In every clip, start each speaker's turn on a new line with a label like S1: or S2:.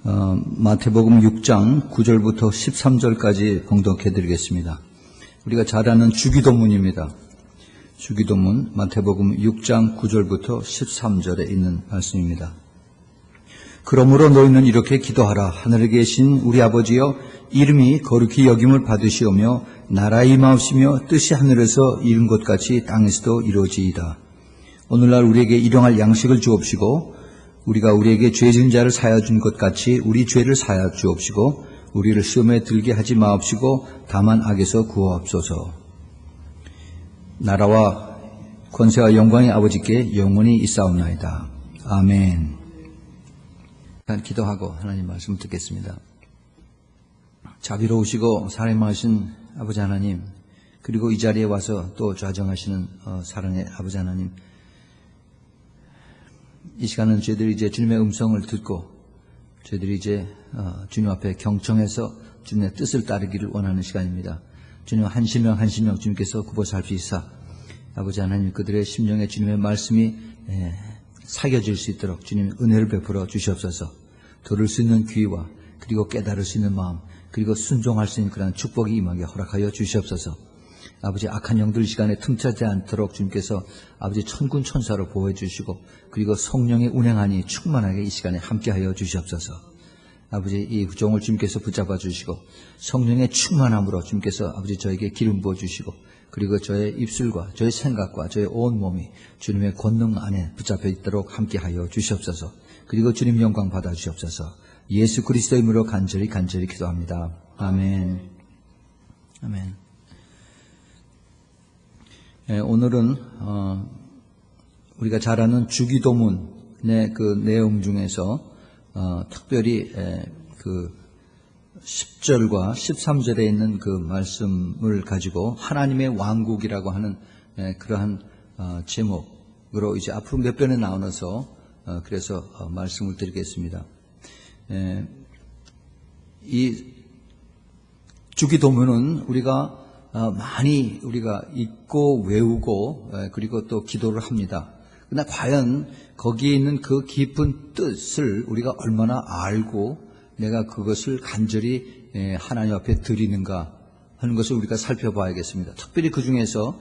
S1: 마태복음 6장 9절부터 13절까지 봉독해 드리겠습니다. 우리가 잘 아는 주기도문입니다. 주기도문 마태복음 6장 9절부터 13절에 있는 말씀입니다. 그러므로 너희는 이렇게 기도하라. 하늘에 계신 우리 아버지여, 이름이 거룩히 여김을 받으시오며 나라의 임하옵시며 뜻이 하늘에서 이룬 것 같이 땅에서도 이루어지이다. 오늘날 우리에게 일용할 양식을 주옵시고 우리가 우리에게 죄 지은 자를 사하여 준 것 같이 우리 죄를 사하여 주옵시고 우리를 시험에 들게 하지 마옵시고 다만 악에서 구하옵소서. 나라와 권세와 영광의 아버지께 영원히 있사옵나이다. 아멘. 기도하고 하나님 말씀 듣겠습니다. 자비로우시고 사랑하신 아버지 하나님, 그리고 이 자리에 와서 또 좌정하시는 사랑의 아버지 하나님, 이 시간은 저희들이 이제 주님의 음성을 듣고 저희들이 이제 주님 앞에 경청해서 주님의 뜻을 따르기를 원하는 시간입니다. 주님 한 심령 한 심령 주님께서 굽어 살피시사 아버지 하나님, 그들의 심령에 주님의 말씀이 사겨질 수 있도록 주님 은혜를 베풀어 주시옵소서. 들을 수 있는 귀와 그리고 깨달을 수 있는 마음, 그리고 순종할 수 있는 그런 축복이 임하게 허락하여 주시옵소서. 아버지, 악한 영들 시간에 틈차지 않도록 주님께서 아버지 천군 천사로 보호해 주시고 그리고 성령의 운행하니 충만하게 이 시간에 함께하여 주시옵소서. 아버지, 이 종을 주님께서 붙잡아 주시고 성령의 충만함으로 주님께서 아버지 저에게 기름 부어 주시고 그리고 저의 입술과 저의 생각과 저의 온 몸이 주님의 권능 안에 붙잡혀 있도록 함께하여 주시옵소서. 그리고 주님 영광 받아 주시옵소서. 예수 그리스도의 이름으로 간절히 기도합니다. 아멘. 아멘. 오늘은 우리가 잘 아는 주기도문의 그 내용 중에서 특별히 그 10절과 13절에 있는 그 말씀을 가지고 하나님의 왕국이라고 하는 그러한 제목으로 이제 앞으로 몇 번에 나눠서 그래서 말씀을 드리겠습니다. 이 주기도문은 우리가 많이 우리가 읽고 외우고 그리고 또 기도를 합니다. 그러나 과연 거기에 있는 그 깊은 뜻을 우리가 얼마나 알고 내가 그것을 간절히 하나님 앞에 드리는가 하는 것을 우리가 살펴봐야겠습니다. 특별히 그 중에서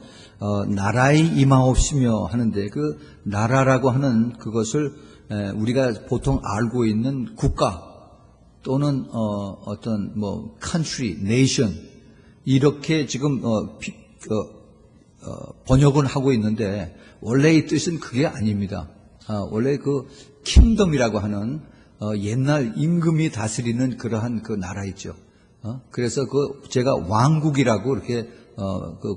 S1: 나라의 임하옵시며 하는데, 그 나라라고 하는 그것을 우리가 보통 알고 있는 국가 또는 어떤 뭐 country, nation 이렇게 지금 번역은 하고 있는데 원래의 뜻은 그게 아닙니다. 원래 그 킹덤이라고 하는 옛날 임금이 다스리는 그러한 그 나라 있죠. 그래서 제가 왕국이라고 이렇게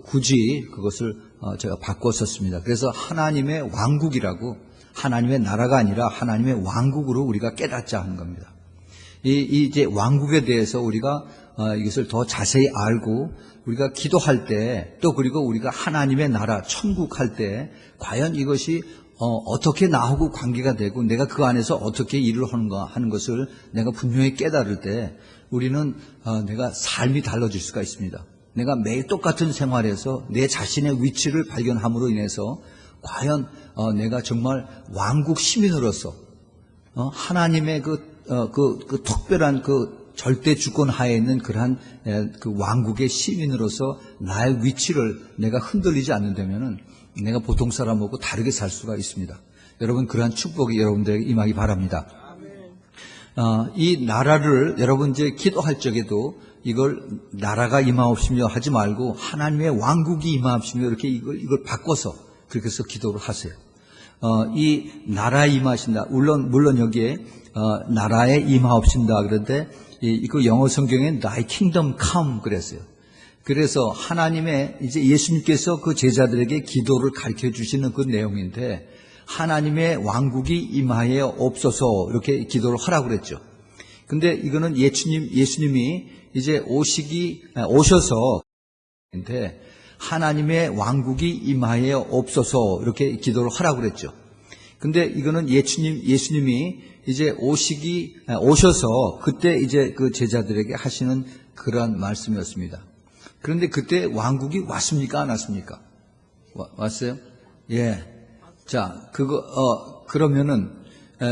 S1: 굳이 그것을 제가 바꿔 썼습니다. 그래서 하나님의 왕국이라고, 하나님의 나라가 아니라 하나님의 왕국으로 우리가 깨닫자 하는 겁니다. 이제 왕국에 대해서 우리가 이것을 더 자세히 알고 우리가 기도할 때, 또 그리고 우리가 하나님의 나라 천국 할 때 과연 이것이 어떻게 나하고 관계가 되고 내가 그 안에서 어떻게 일을 하는가 하는 것을 내가 분명히 깨달을 때 우리는 내가 삶이 달라질 수가 있습니다. 내가 매일 똑같은 생활에서 내 자신의 위치를 발견함으로 인해서 과연 내가 정말 왕국 시민으로서 하나님의 그 특별한 그 절대 주권 하에 있는 그러한 그 왕국의 시민으로서 나의 위치를 내가 흔들리지 않는다면은 내가 보통 사람하고 다르게 살 수가 있습니다. 여러분, 그러한 축복이 여러분들에게 임하기 바랍니다. 이 나라를 여러분 이제 기도할 적에도 이걸 나라가 임하옵시며 하지 말고 하나님의 왕국이 임하옵시며 이렇게 이걸 바꿔서 그렇게 해서 기도를 하세요. 이 나라에 임하신다. 물론 여기에 나라에 임하옵신다 그런데 그 영어 성경에 Thy kingdom come 그랬어요. 그래서 하나님의 이제 예수님께서 그 제자들에게 기도를 가르쳐 주시는 그 내용인데, 하나님의 왕국이 임하여 없소서 이렇게 기도를 하라고 그랬죠. 근데 이거는 예수님이 이제 오셔서 하나님의 왕국이 임하여 없소서 이렇게 기도를 하라고 그랬죠. 근데 이거는 예수님이 이제 오셔서 그때 이제 그 제자들에게 하시는 그러한 말씀이었습니다. 그런데 그때 왕국이 왔습니까? 안 왔습니까? 왔어요? 예. 자, 그러면은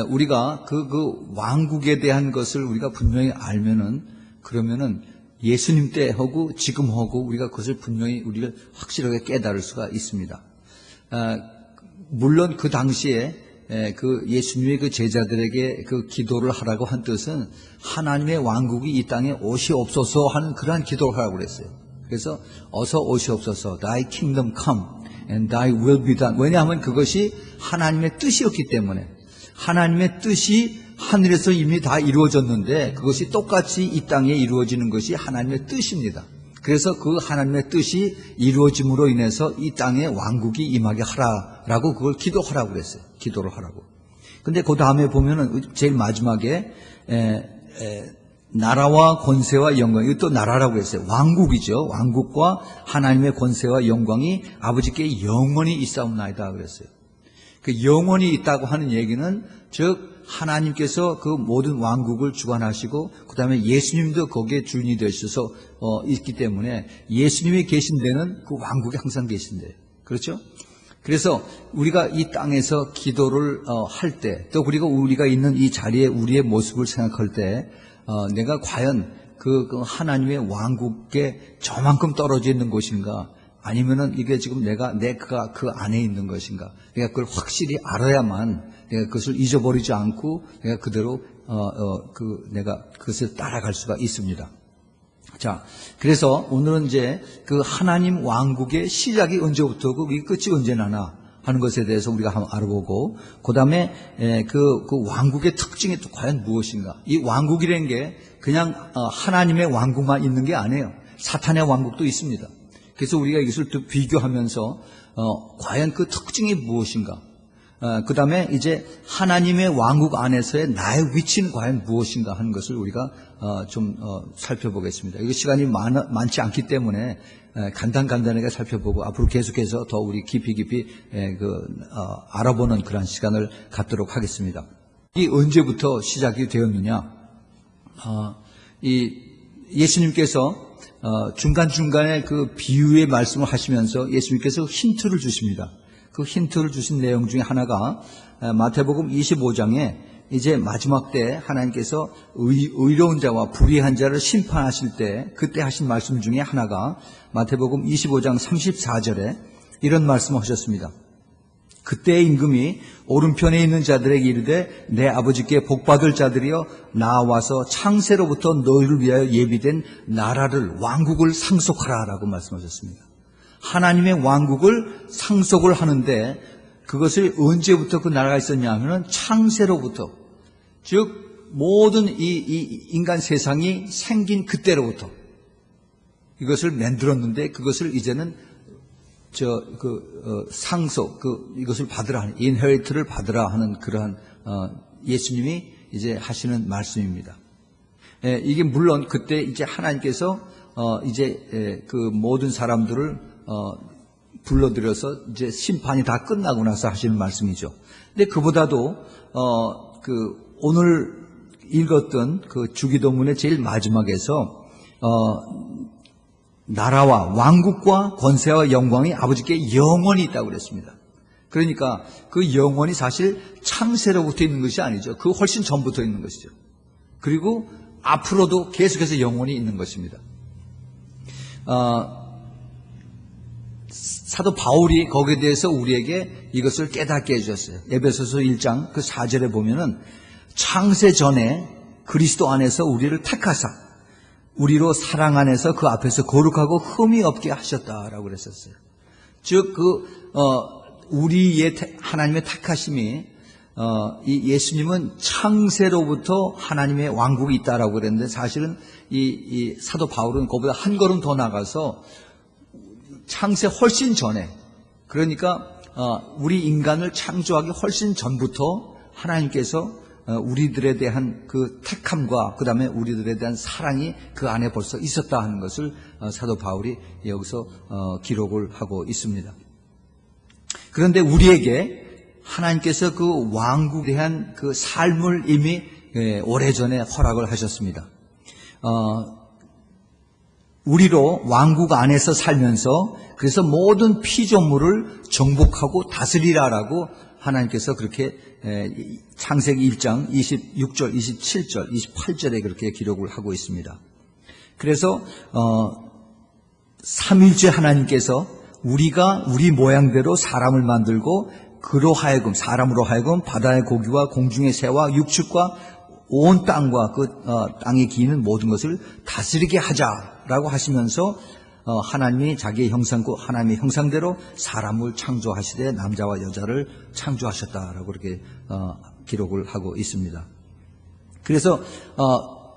S1: 우리가 그 왕국에 대한 것을 우리가 분명히 알면은, 그러면은 예수님 때하고 지금하고 우리가 그것을 분명히 우리가 확실하게 깨달을 수가 있습니다. 물론 그 당시에 그 예수님의 그 제자들에게 그 기도를 하라고 한 뜻은 하나님의 왕국이 이 땅에 오시옵소서 하는 그러한 기도를 하라고 그랬어요. 그래서 어서 오시옵소서, Thy kingdom come and Thy will be done. 왜냐하면 그것이 하나님의 뜻이었기 때문에, 하나님의 뜻이 하늘에서 이미 다 이루어졌는데 그것이 똑같이 이 땅에 이루어지는 것이 하나님의 뜻입니다. 그래서 그 하나님의 뜻이 이루어짐으로 인해서 이 땅에 왕국이 임하게 하라라고 그걸 기도하라고 그랬어요. 기도를 하라고. 근데 그 다음에 보면은 제일 마지막에 나라와 권세와 영광, 이것도 나라라고 했어요. 왕국이죠. 왕국과 하나님의 권세와 영광이 아버지께 영원히 있사옵나이다 그랬어요. 그 영원히 있다고 하는 얘기는 즉 하나님께서 그 모든 왕국을 주관하시고 그 다음에 예수님도 거기에 주인이 되셔서 있기 때문에 예수님이 계신 데는 그 왕국에 항상 계신데, 그렇죠? 그래서 우리가 이 땅에서 기도를 할 때, 또 그리고 우리가 있는 이 자리에 우리의 모습을 생각할 때 내가 과연 그 하나님의 왕국에 저만큼 떨어져 있는 곳인가, 아니면은 이게 지금 내가 그 안에 있는 것인가, 내가 그걸 확실히 알아야만 내가 그것을 잊어버리지 않고 내가 그대로 내가 그것을 따라갈 수가 있습니다. 자, 그래서 오늘은 이제 그 하나님 왕국의 시작이 언제부터고 그 끝이 언제 나나 하는 것에 대해서 우리가 한번 알아보고, 그 다음에 그 왕국의 특징이 또 과연 무엇인가. 이 왕국이라는 게 그냥 하나님의 왕국만 있는 게 아니에요. 사탄의 왕국도 있습니다. 그래서 우리가 이것을 또 비교하면서 과연 그 특징이 무엇인가, 그 다음에 이제 하나님의 왕국 안에서의 나의 위치는 과연 무엇인가 하는 것을 우리가 좀 살펴보겠습니다. 이거 시간이 많지 않기 때문에 간단하게 살펴보고 앞으로 계속해서 더 우리 깊이 알아보는 그런 시간을 갖도록 하겠습니다. 이 언제부터 시작이 되었느냐? 이 예수님께서 중간중간에 그 비유의 말씀을 하시면서 예수님께서 힌트를 주십니다. 그 힌트를 주신 내용 중에 하나가 마태복음 25장에 이제 마지막 때 하나님께서 의로운 자와 불의한 자를 심판하실 때 그때 하신 말씀 중에 하나가 마태복음 25장 34절에 이런 말씀을 하셨습니다. 그때의 임금이 오른편에 있는 자들에게 이르되 내 아버지께 복받을 자들이여 나와서 창세로부터 너희를 위하여 예비된 나라를 왕국을 상속하라 라고 말씀하셨습니다. 하나님의 왕국을 상속을 하는데 그것을 언제부터 그 나라가 있었냐 하면 창세로부터, 즉 모든 이 인간 세상이 생긴 그때로부터 이것을 만들었는데 그것을 이제는 상속, 이것을 받으라 하는, 인헤리트를 받으라 하는 그러한, 예수님이 이제 하시는 말씀입니다. 이게 물론 그때 이제 하나님께서, 이제, 그 모든 사람들을, 불러들여서 이제 심판이 다 끝나고 나서 하시는 말씀이죠. 근데 그보다도, 오늘 읽었던 그 주기도문의 제일 마지막에서, 나라와 왕국과 권세와 영광이 아버지께 영원히 있다고 그랬습니다. 그러니까 그 영원이 사실 창세로부터 있는 것이 아니죠. 그 훨씬 전부터 있는 것이죠. 그리고 앞으로도 계속해서 영원히 있는 것입니다. 사도 바울이 거기에 대해서 우리에게 이것을 깨닫게 해주셨어요. 에베소서 1장 그 4절에 보면은 창세 전에 그리스도 안에서 우리를 택하사 우리로 사랑 안에서 그 앞에서 거룩하고 흠이 없게 하셨다라고 그랬었어요. 즉, 우리의 하나님의 택하심이, 이 예수님은 창세로부터 하나님의 왕국이 있다라고 그랬는데 사실은 이 사도 바울은 그보다 한 걸음 더 나가서 창세 훨씬 전에, 그러니까, 우리 인간을 창조하기 훨씬 전부터 하나님께서 우리들에 대한 그 택함과 그 다음에 우리들에 대한 사랑이 그 안에 벌써 있었다 하는 것을 사도 바울이 여기서 기록을 하고 있습니다. 그런데 우리에게 하나님께서 그 왕국에 대한 그 삶을 이미 오래전에 허락을 하셨습니다. 우리로 왕국 안에서 살면서 그래서 모든 피조물을 정복하고 다스리라라고 하나님께서 그렇게 창세기 1장 26절, 27절, 28절에 그렇게 기록을 하고 있습니다. 그래서 삼위일체 하나님께서 우리가 우리 모양대로 사람을 만들고 사람으로 하여금 바다의 고기와 공중의 새와 육축과 온 땅과 그 땅에 기는 모든 것을 다스리게 하자라고 하시면서 하나님이 자기의 형상고 하나님의 형상대로 사람을 창조하시되 남자와 여자를 창조하셨다라고 그렇게 기록을 하고 있습니다. 그래서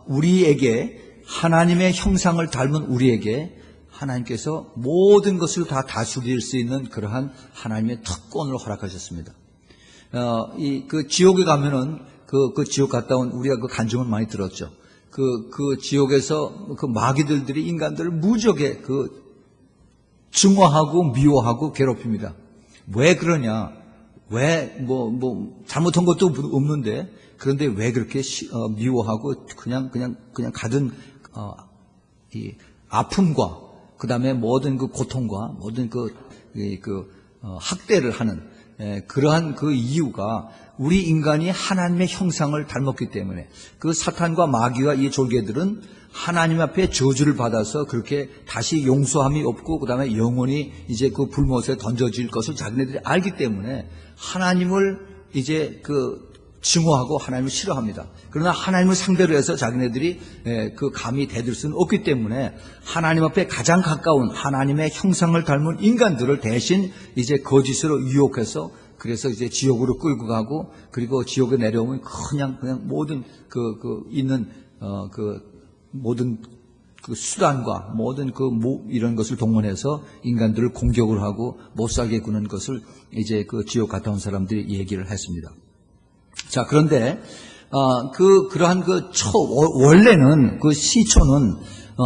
S1: 우리에게 하나님의 형상을 닮은 우리에게 하나님께서 모든 것을 다 다스릴 수 있는 그러한 하나님의 특권을 허락하셨습니다. 그 지옥에 가면은 그 지옥 갔다 온 우리가 그 간증을 많이 들었죠. 그 지옥에서 그 마귀들이 인간들을 무지하게 증오하고 미워하고 괴롭힙니다. 왜 그러냐? 왜 잘못한 것도 없는데 그런데 왜 그렇게 미워하고 그냥 가든 이 아픔과 그다음에 모든 그 고통과 모든 학대를 하는 그러한 그 이유가 우리 인간이 하나님의 형상을 닮았기 때문에 그 사탄과 마귀와 이 졸개들은 하나님 앞에 저주를 받아서 그렇게 다시 용서함이 없고 그다음에 영원히 이제 그 불못에 던져질 것을 자기네들이 알기 때문에 하나님을 이제 증오하고 하나님을 싫어합니다. 그러나 하나님을 상대로 해서 자기네들이 감히 대들 수는 없기 때문에 하나님 앞에 가장 가까운 하나님의 형상을 닮은 인간들을 대신 이제 거짓으로 유혹해서 그래서 이제 지옥으로 끌고 가고 그리고 지옥에 내려오면 그냥 모든 있는 모든 수단과 모든 이런 것을 동원해서 인간들을 공격을 하고 못 살게 구는 것을 이제 지옥 갔다 온 사람들이 얘기를 했습니다. 자, 그런데, 그러한 원래는 시초는,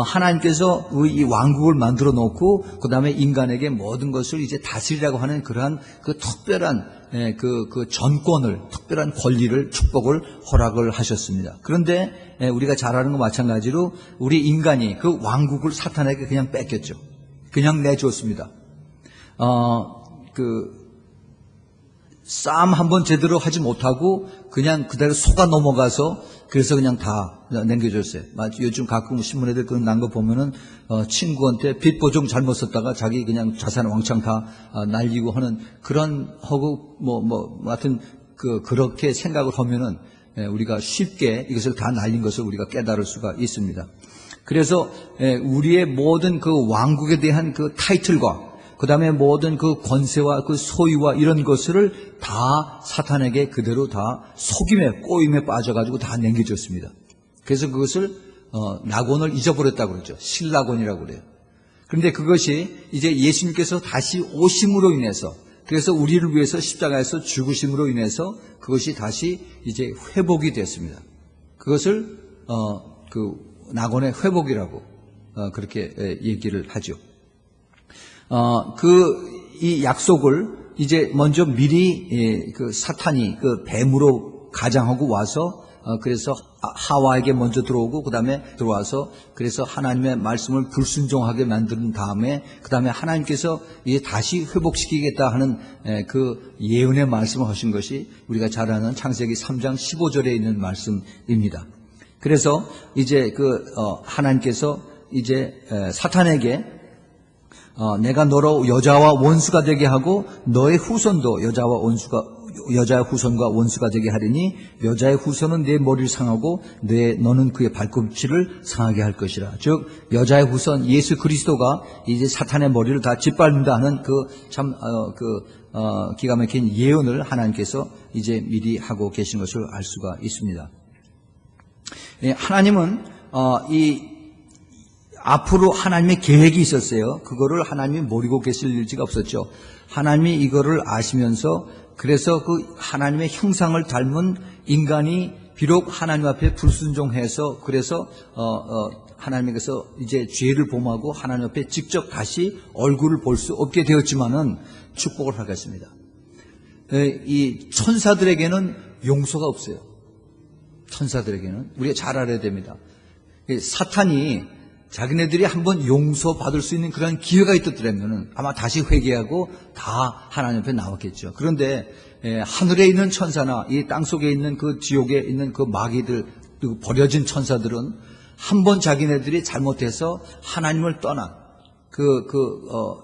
S1: 하나님께서 이 왕국을 만들어 놓고, 그 다음에 인간에게 모든 것을 이제 다스리라고 하는 그러한 특별한, 전권을, 특별한 권리를, 축복을 허락을 하셨습니다. 그런데, 우리가 잘 아는 것 마찬가지로, 우리 인간이 그 왕국을 사탄에게 그냥 뺏겼죠. 그냥 내줬습니다. 싸움 한번 제대로 하지 못하고 그냥 그대로 속아 넘어가서 그래서 그냥 다 남겨줬어요. 요즘 가끔 신문에 그런 난 거 보면은 친구한테 빚 보증 잘못 썼다가 자기 그냥 자산 왕창 다 날리고 하는 그런 하고 하여튼 그렇게 생각을 하면은 우리가 쉽게 이것을 다 날린 것을 우리가 깨달을 수가 있습니다. 그래서 우리의 모든 왕국에 대한 타이틀과 그 다음에 모든 권세와 소유와 이런 것을 다 사탄에게 그대로 다 속임에 꼬임에 빠져가지고 다 남겨줬습니다. 그래서 그것을 낙원을 잊어버렸다고 그러죠. 신낙원이라고 그래요. 그런데 그것이 이제 예수님께서 다시 오심으로 인해서 그래서 우리를 위해서 십자가에서 죽으심으로 인해서 그것이 다시 이제 회복이 됐습니다. 그것을 낙원의 회복이라고 그렇게 얘기를 하죠. 이 약속을 이제 먼저 미리 사탄이 뱀으로 가장하고 와서 그래서 하와에게 먼저 들어오고 그 다음에 들어와서 그래서 하나님의 말씀을 불순종하게 만든 다음에 그 다음에 하나님께서 이제 다시 회복시키겠다 하는 예언의 말씀을 하신 것이 우리가 잘 아는 창세기 3장 15절에 있는 말씀입니다. 그래서 이제 하나님께서 이제 사탄에게 내가 너로 여자와 원수가 되게 하고 너의 후손도 여자의 후손과 원수가 되게 하리니 여자의 후손은 내 머리를 상하고 너는 그의 발꿈치를 상하게 할 것이라. 즉 여자의 후손 예수 그리스도가 이제 사탄의 머리를 다 짓밟는다 하는 기가 막힌 예언을 하나님께서 이제 미리 하고 계신 것을 알 수가 있습니다. 하나님은 앞으로 하나님의 계획이 있었어요. 그거를 하나님이 모르고 계실 일지가 없었죠. 하나님이 이거를 아시면서 그래서 하나님의 형상을 닮은 인간이 비록 하나님 앞에 불순종해서 그래서 하나님께서 이제 죄를 범하고 하나님 앞에 직접 다시 얼굴을 볼 수 없게 되었지만은 축복을 하겠습니다. 이 천사들에게는 용서가 없어요. 천사들에게는 우리가 잘 알아야 됩니다. 사탄이 자기네들이 한번 용서받을 수 있는 그런 기회가 있었더라면 아마 다시 회개하고 다 하나님 앞에 나왔겠죠. 그런데 하늘에 있는 천사나 이 땅속에 있는 그 지옥에 있는 그 마귀들, 그 버려진 천사들은 한번 자기네들이 잘못해서 하나님을 떠난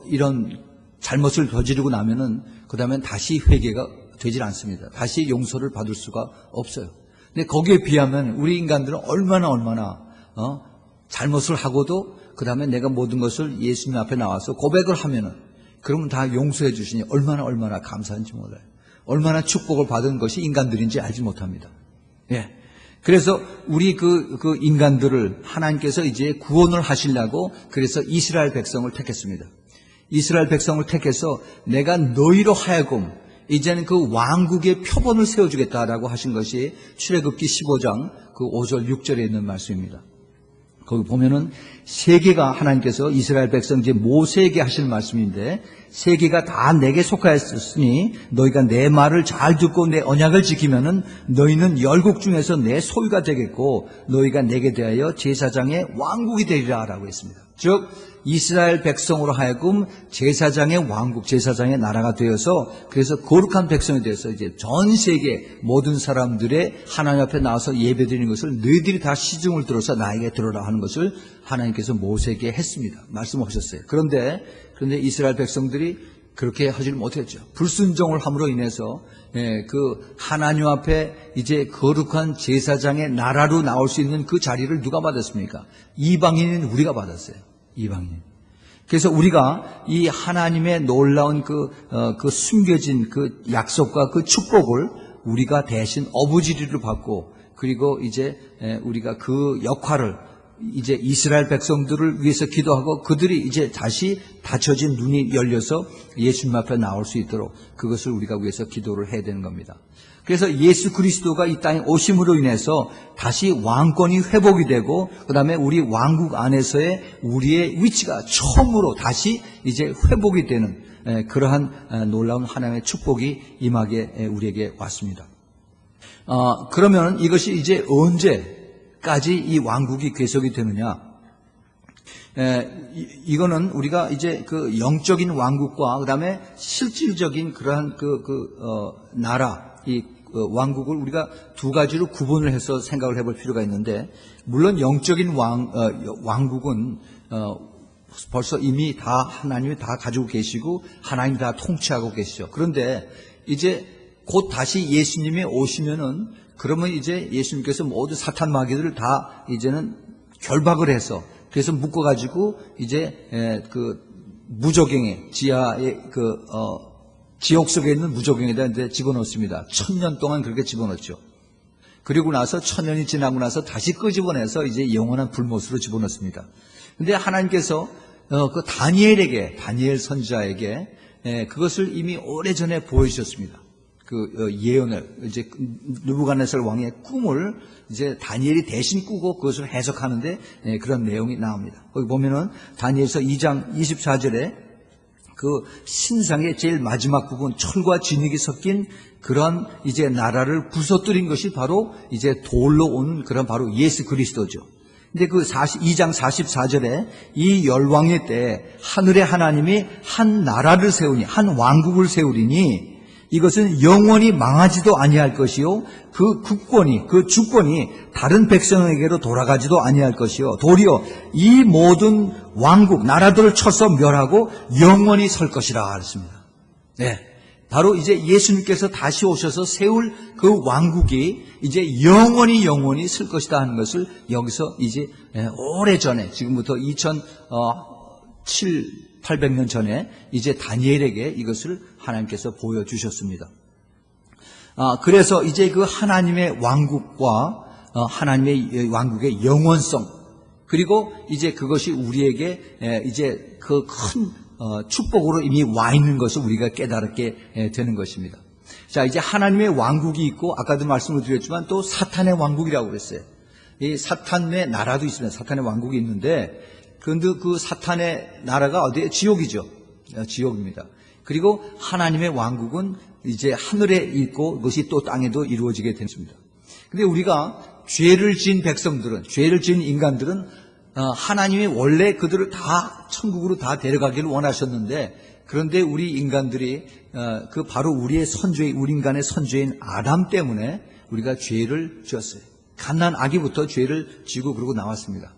S1: 이런 잘못을 저지르고 나면은 그 다음엔 다시 회개가 되질 않습니다. 다시 용서를 받을 수가 없어요. 근데 거기에 비하면 우리 인간들은 얼마나 잘못을 하고도 그 다음에 내가 모든 것을 예수님 앞에 나와서 고백을 하면은 그러면 다 용서해 주시니 얼마나 감사한지 몰라요. 얼마나 축복을 받은 것이 인간들인지 알지 못합니다. 예. 그래서 우리 그 인간들을 하나님께서 이제 구원을 하시려고 그래서 이스라엘 백성을 택했습니다. 이스라엘 백성을 택해서 내가 너희로 하여금 이제는 그 왕국의 표본을 세워주겠다라고 하신 것이 출애굽기 15장 그 5절 6절에 있는 말씀입니다. 거기 보면은 세계가 하나님께서 이스라엘 백성 이제 모세에게 하실 말씀인데 세계가 다 내게 속하였으니 너희가 내 말을 잘 듣고 내 언약을 지키면은 너희는 열국 중에서 내 소유가 되겠고 너희가 내게 대하여 제사장의 왕국이 되리라라고 했습니다. 즉 이스라엘 백성으로 하여금 제사장의 왕국, 제사장의 나라가 되어서 그래서 거룩한 백성이 되어서 이제 전 세계 모든 사람들의 하나님 앞에 나와서 예배드리는 것을 너희들이 다 시중을 들어서 나에게 들어라 하는 것을 하나님께서 모세에게 했습니다. 말씀하셨어요. 그런데 이스라엘 백성들이 그렇게 하지를 못했죠. 불순종을 함으로 인해서 그 하나님 앞에 이제 거룩한 제사장의 나라로 나올 수 있는 그 자리를 누가 받았습니까? 이방인인 우리가 받았어요. 이방인. 그래서 우리가 이 하나님의 놀라운 그 숨겨진 그 약속과 그 축복을 우리가 대신 어부지리로 받고 그리고 이제 우리가 그 역할을 이제 이스라엘 백성들을 위해서 기도하고 그들이 이제 다시 닫혀진 눈이 열려서 예수님 앞에 나올 수 있도록 그것을 우리가 위해서 기도를 해야 되는 겁니다. 그래서 예수 그리스도가 이 땅에 오심으로 인해서 다시 왕권이 회복이 되고 그다음에 우리 왕국 안에서의 우리의 위치가 처음으로 다시 이제 회복이 되는 그러한 놀라운 하나님의 축복이 임하게 우리에게 왔습니다. 그러면 이것이 이제 언제까지 이 왕국이 계속이 되느냐? 이거는 우리가 이제 그 영적인 왕국과 그다음에 실질적인 그러한 나라 이 왕국을 우리가 두 가지로 구분을 해서 생각을 해볼 필요가 있는데 물론 영적인 왕국은 벌써 이미 다 하나님이 다 가지고 계시고 하나님이 다 통치하고 계시죠. 그런데 이제 곧 다시 예수님이 오시면은 그러면 이제 예수님께서 모든 사탄 마귀들을 다 이제는 결박을 해서 그래서 묶어가지고 이제 그 무저갱에 지하에 지옥 속에 있는 무저갱에다 이제 집어넣습니다. 1000년 동안 그렇게 집어넣었죠. 그리고 나서 1000년이 지나고 나서 다시 끄집어내서 이제 영원한 불못으로 집어넣습니다. 근데 하나님께서 그 다니엘 선지자에게 그것을 이미 오래전에 보여주셨습니다. 그 예언을 이제 느부갓네살 왕의 꿈을 이제 다니엘이 대신 꾸고 그것을 해석하는데 그런 내용이 나옵니다. 거기 보면은 다니엘서 2장 24절에 그 신상의 제일 마지막 부분 철과 진흙이 섞인 그런 이제 나라를 부서뜨린 것이 바로 이제 돌로 온 그런 바로 예수 그리스도죠. 근데 그 2장 44절에 이 열왕의 때 하늘의 하나님이 한 나라를 세우니 한 왕국을 세우리니 이것은 영원히 망하지도 아니할 것이요 그 국권이 그 주권이 다른 백성에게로 돌아가지도 아니할 것이요 도리어 이 모든 왕국 나라들을 쳐서 멸하고 영원히 설 것이라 했습니다. 네, 바로 이제 예수님께서 다시 오셔서 세울 그 왕국이 이제 영원히 쓸 것이다 하는 것을 여기서 이제 오래전에 지금부터 800년 전에 이제 다니엘에게 이것을 하나님께서 보여주셨습니다. 그래서 이제 그 하나님의 왕국과 하나님의 왕국의 영원성 그리고 이제 그것이 우리에게 이제 그 큰 축복으로 이미 와 있는 것을 우리가 깨달게 되는 것입니다. 자, 이제 하나님의 왕국이 있고 아까도 말씀을 드렸지만 또 사탄의 왕국이라고 그랬어요. 이 사탄의 나라도 있습니다. 사탄의 왕국이 있는데 그런데 그 사탄의 나라가 어디에? 지옥이죠. 지옥입니다. 그리고 하나님의 왕국은 이제 하늘에 있고 그것이 또 땅에도 이루어지게 됐습니다. 근데 우리가 죄를 지은 백성들은, 죄를 지은 인간들은 하나님이 원래 그들을 다 천국으로 다 데려가기를 원하셨는데, 그런데 우리 인간들이 그 바로 우리 인간의 선조인 아담 때문에 우리가 죄를 지었어요. 갓난 아기부터 죄를 지고 그러고 나왔습니다.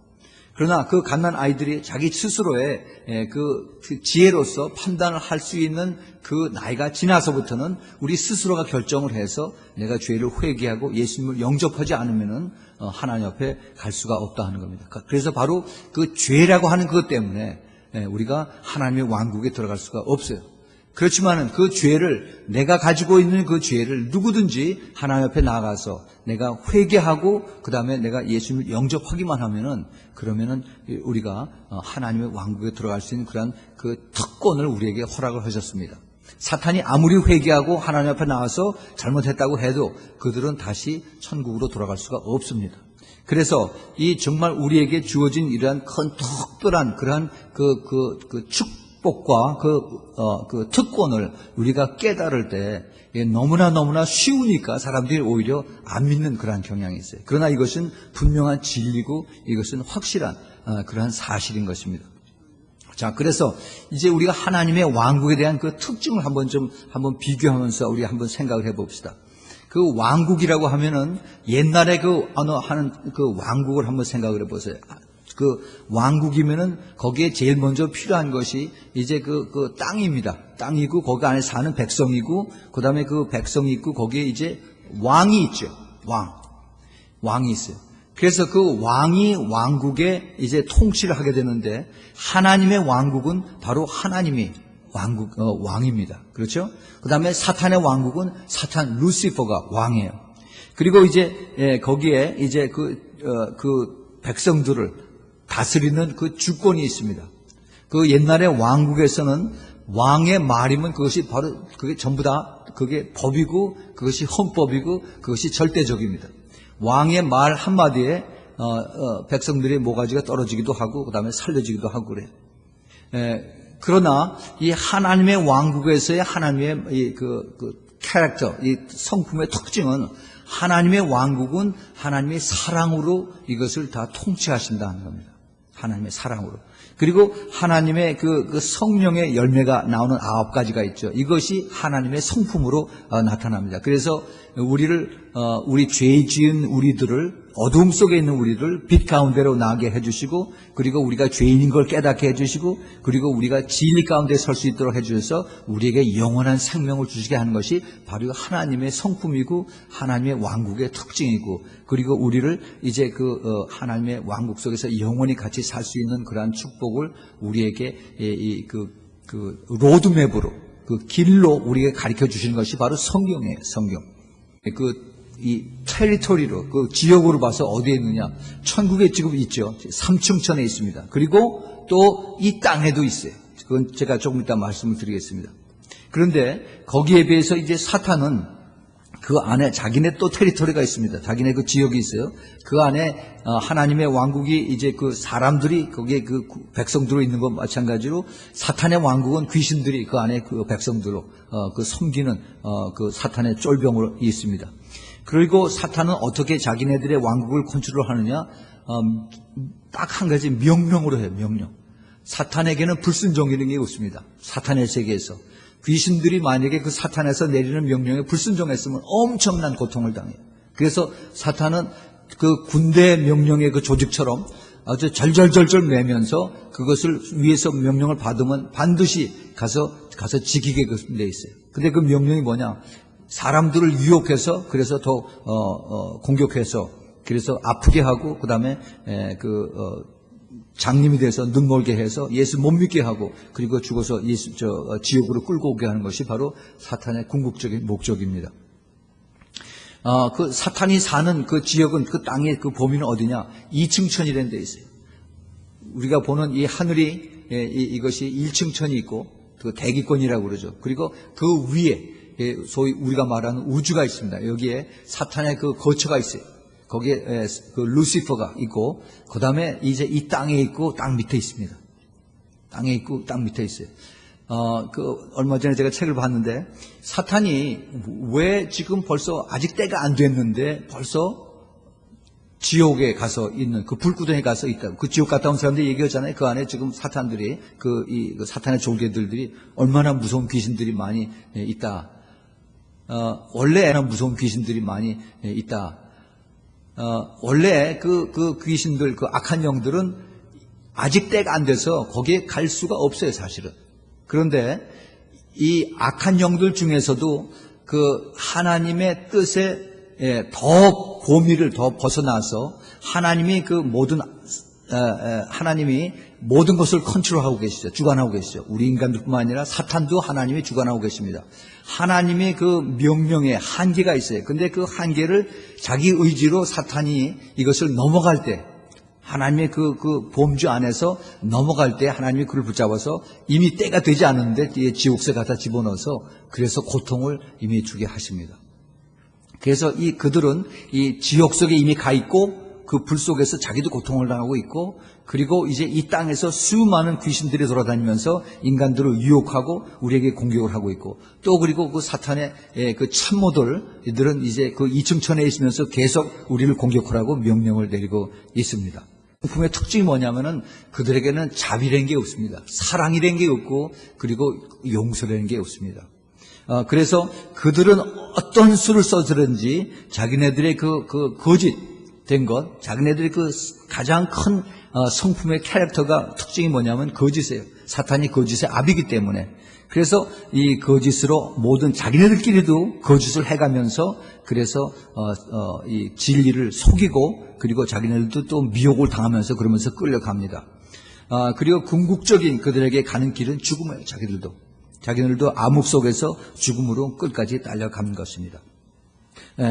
S1: 그러나 그 갓난 아이들이 자기 스스로의 그 지혜로서 판단을 할 수 있는 그 나이가 지나서부터는 우리 스스로가 결정을 해서 내가 죄를 회개하고 예수님을 영접하지 않으면은 하나님 앞에 갈 수가 없다 하는 겁니다. 그래서 바로 그 죄라고 하는 그것 때문에 우리가 하나님의 왕국에 들어갈 수가 없어요. 그렇지만은 그 죄를, 내가 가지고 있는 그 죄를 누구든지 하나님 앞에 나가서 내가 회개하고 그 다음에 내가 예수님을 영접하기만 하면은, 그러면은 우리가 하나님의 왕국에 들어갈 수 있는 그런 그 특권을 우리에게 허락을 하셨습니다. 사탄이 아무리 회개하고 하나님 앞에 나와서 잘못했다고 해도 그들은 다시 천국으로 돌아갈 수가 없습니다. 그래서 이 정말 우리에게 주어진 이러한 큰 특별한 그러한 그 축복과 그 특권을 우리가 깨달을 때 너무나 쉬우니까 사람들이 오히려 안 믿는 그러한 경향이 있어요. 그러나 이것은 분명한 진리고 이것은 확실한 그러한 사실인 것입니다. 자, 그래서 이제 우리가 하나님의 왕국에 대한 그 특징을 한번 비교하면서 우리 한번 생각을 해봅시다. 그 왕국이라고 하면은 옛날에 하는 그 왕국을 한번 생각을 해보세요. 그 왕국이면은 거기에 제일 먼저 필요한 것이 이제 그 땅입니다. 땅이고 거기 안에 사는 백성이고 그 다음에 그 백성이 있고 거기에 이제 왕이 있죠. 왕이 있어요. 그래서 그 왕이 왕국에 이제 통치를 하게 되는데 하나님의 왕국은 바로 하나님이 왕입니다. 그렇죠? 그 다음에 사탄의 왕국은 사탄 루시퍼가 왕이에요. 그리고 이제 거기에 이제 그 백성들을 다스리는 그 주권이 있습니다. 그 옛날의 왕국에서는 왕의 말이면 그것이 바로 그게 전부 다 그게 법이고 그것이 헌법이고 그것이 절대적입니다. 왕의 말 한마디에 백성들의 모가지가 떨어지기도 하고 그다음에 살려지기도 하고 그래요. 그러나 이 하나님의 왕국에서의 하나님의 그 캐릭터, 이 성품의 특징은 하나님의 왕국은 하나님의 사랑으로 이것을 다 통치하신다는 겁니다. 하나님의 사랑으로. 그리고 하나님의 그 성령의 열매가 나오는 9가지가 있죠. 이것이 하나님의 성품으로 나타납니다. 그래서 우리 죄 지은 우리들을, 어둠 속에 있는 우리를 빛 가운데로 나게 해주시고, 그리고 우리가 죄인인 걸 깨닫게 해주시고, 그리고 우리가 진리 가운데 설 수 있도록 해주셔서 우리에게 영원한 생명을 주시게 하는 것이 바로 하나님의 성품이고 하나님의 왕국의 특징이고, 그리고 우리를 이제 하나님의 왕국 속에서 영원히 같이 살 수 있는 그러한 축복을 우리에게 그 로드맵으로, 그 길로 우리에게 가르쳐 주시는 것이 바로 성경이에요. 성경. 이 테리토리로, 그 지역으로 봐서 어디에 있느냐? 천국에 지금 있죠. 삼층천에 있습니다. 그리고 또 이 땅에도 있어요. 그건 제가 조금 이따 말씀을 드리겠습니다. 그런데 거기에 비해서 이제 사탄은 그 안에 자기네 또 테리토리가 있습니다. 자기네 그 지역이 있어요. 그 안에 하나님의 왕국이 이제 그 사람들이 거기에 그 백성들로 있는 것 마찬가지로 사탄의 왕국은 귀신들이 그 안에 그 백성들로 그 섬기는 그 사탄의 쫄병으로 있습니다. 그리고 사탄은 어떻게 자기네들의 왕국을 컨트롤 하느냐? 딱 한 가지 명령으로 해요. 명령. 사탄에게는 불순종이라는 게 없습니다. 사탄의 세계에서. 귀신들이 만약에 그 사탄에서 내리는 명령에 불순종했으면 엄청난 고통을 당해요. 그래서 사탄은 그 군대 명령의 그 조직처럼 아주 절절절절 매면서 그것을 위에서 명령을 받으면 반드시 가서 지키게 돼 있어요. 근데 그 명령이 뭐냐? 사람들을 유혹해서 그래서 더 공격해서 그래서 아프게 하고 그다음에 장님이 돼서 눈멀게 해서 예수 못 믿게 하고 그리고 죽어서 지옥으로 끌고 오게 하는 것이 바로 사탄의 궁극적인 목적입니다. 그 사탄이 사는 그 지역은 그 땅의 그 범위는 어디냐? 이층천이라는 데 있어요. 우리가 보는 이 하늘이 이것이 1층천이 있고 그 대기권이라고 그러죠. 그리고 그 위에 소위 우리가 말하는 우주가 있습니다. 여기에 사탄의 그 거처가 있어요. 거기에 그 루시퍼가 있고 그 다음에 이제 이 땅에 있고 땅 밑에 있습니다. 땅에 있고 땅 밑에 있어요. 얼마 전에 제가 책을 봤는데 사탄이 왜 지금 벌써 아직 때가 안 됐는데 벌써 지옥에 가서 있는 그 불구덩이에 가서 있다. 그 지옥 갔다 온 사람들이 얘기하잖아요. 그 안에 지금 사탄들이 그 사탄의 졸개들이 얼마나 무서운 귀신들이 많이 있다. 원래 무서운 귀신들이 많이 있다. 원래 그 귀신들, 그 악한 영들은 아직 때가 안 돼서 거기에 갈 수가 없어요, 사실은. 그런데 이 악한 영들 중에서도 그 하나님의 뜻에 더 범위를 더 벗어나서 하나님이 하나님이 모든 것을 컨트롤하고 계시죠. 주관하고 계시죠. 우리 인간들뿐만 아니라 사탄도 하나님이 주관하고 계십니다. 하나님의 그 명령에 한계가 있어요. 근데 그 한계를 자기 의지로 사탄이 이것을 넘어갈 때, 하나님의 그 범주 안에서 넘어갈 때 하나님이 그를 붙잡아서 이미 때가 되지 않았는데 지옥에 갖다 집어넣어서 그래서 고통을 이미 주게 하십니다. 그래서 그들은 이 지옥 속에 이미 가 있고 그 불 속에서 자기도 고통을 당하고 있고, 그리고 이제 이 땅에서 수많은 귀신들이 돌아다니면서 인간들을 유혹하고 우리에게 공격을 하고 있고, 또 그리고 그 사탄의 그 참모들은 이제 그 2층 천에 있으면서 계속 우리를 공격하라고 명령을 내리고 있습니다. 성품의 특징이 뭐냐면은 그들에게는 자비라는 게 없습니다. 사랑이라는 게 없고, 그리고 용서라는 게 없습니다. 그래서 그들은 어떤 수를 써서든지 자기네들의 그 거짓된 것, 자기네들의 그 가장 큰 성품의 캐릭터가 특징이 뭐냐면 거짓이에요. 사탄이 거짓의 압이기 때문에. 그래서 이 거짓으로 모든 자기네들끼리도 거짓을 해가면서 그래서 이 진리를 속이고, 그리고 자기네들도 또 미혹을 당하면서 그러면서 끌려갑니다. 그리고 궁극적인 그들에게 가는 길은 죽음이에요. 자기들도 암흑 속에서 죽음으로 끝까지 딸려가는 것입니다.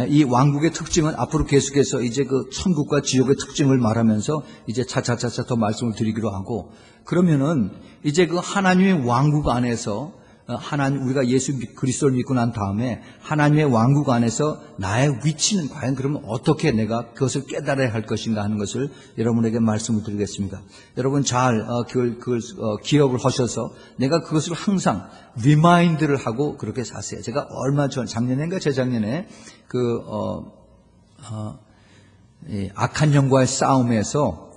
S1: 이 왕국의 특징은 앞으로 계속해서 이제 그 천국과 지옥의 특징을 말하면서 이제 차차차차 더 말씀을 드리기로 하고, 그러면은 이제 그 하나님의 왕국 안에서 우리가 예수 그리스도를 믿고 난 다음에 하나님의 왕국 안에서 나의 위치는 과연 그러면 어떻게 내가 그것을 깨달아야 할 것인가 하는 것을 여러분에게 말씀을 드리겠습니다. 여러분 잘 그걸 기억을 하셔서 내가 그것을 항상 리마인드를 하고 그렇게 사세요. 제가 얼마 전 작년인가 재작년에 악한 영과의 싸움에서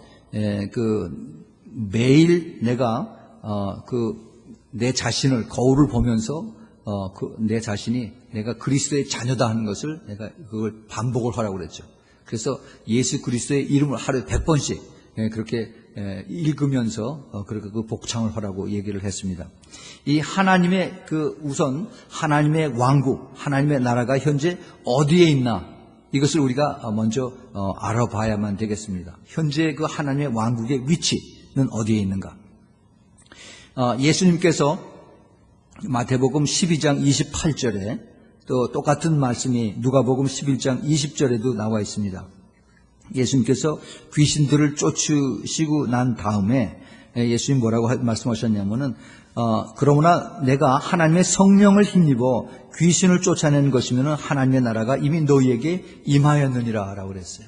S1: 매일 내가 내 자신을 거울을 보면서 내 자신이 내가 그리스도의 자녀다 하는 것을 내가 그걸 반복을 하라고 그랬죠. 그래서 예수 그리스도의 이름을 하루에 100번씩 그렇게 읽으면서 그렇게 그 복창을 하라고 얘기를 했습니다. 이 하나님의 우선 하나님의 왕국, 하나님의 나라가 현재 어디에 있나, 이것을 우리가 먼저 알아봐야만 되겠습니다. 현재 그 하나님의 왕국의 위치는 어디에 있는가? 예수님께서 마태복음 12장 28절에 또 똑같은 말씀이 누가복음 11장 20절에도 나와 있습니다. 예수님께서 귀신들을 쫓으시고 난 다음에 예수님 뭐라고 말씀하셨냐면은 그러므나 내가 하나님의 성령을 힘입어 귀신을 쫓아내는 것이면 하나님의 나라가 이미 너희에게 임하였느니라 라고 그랬어요.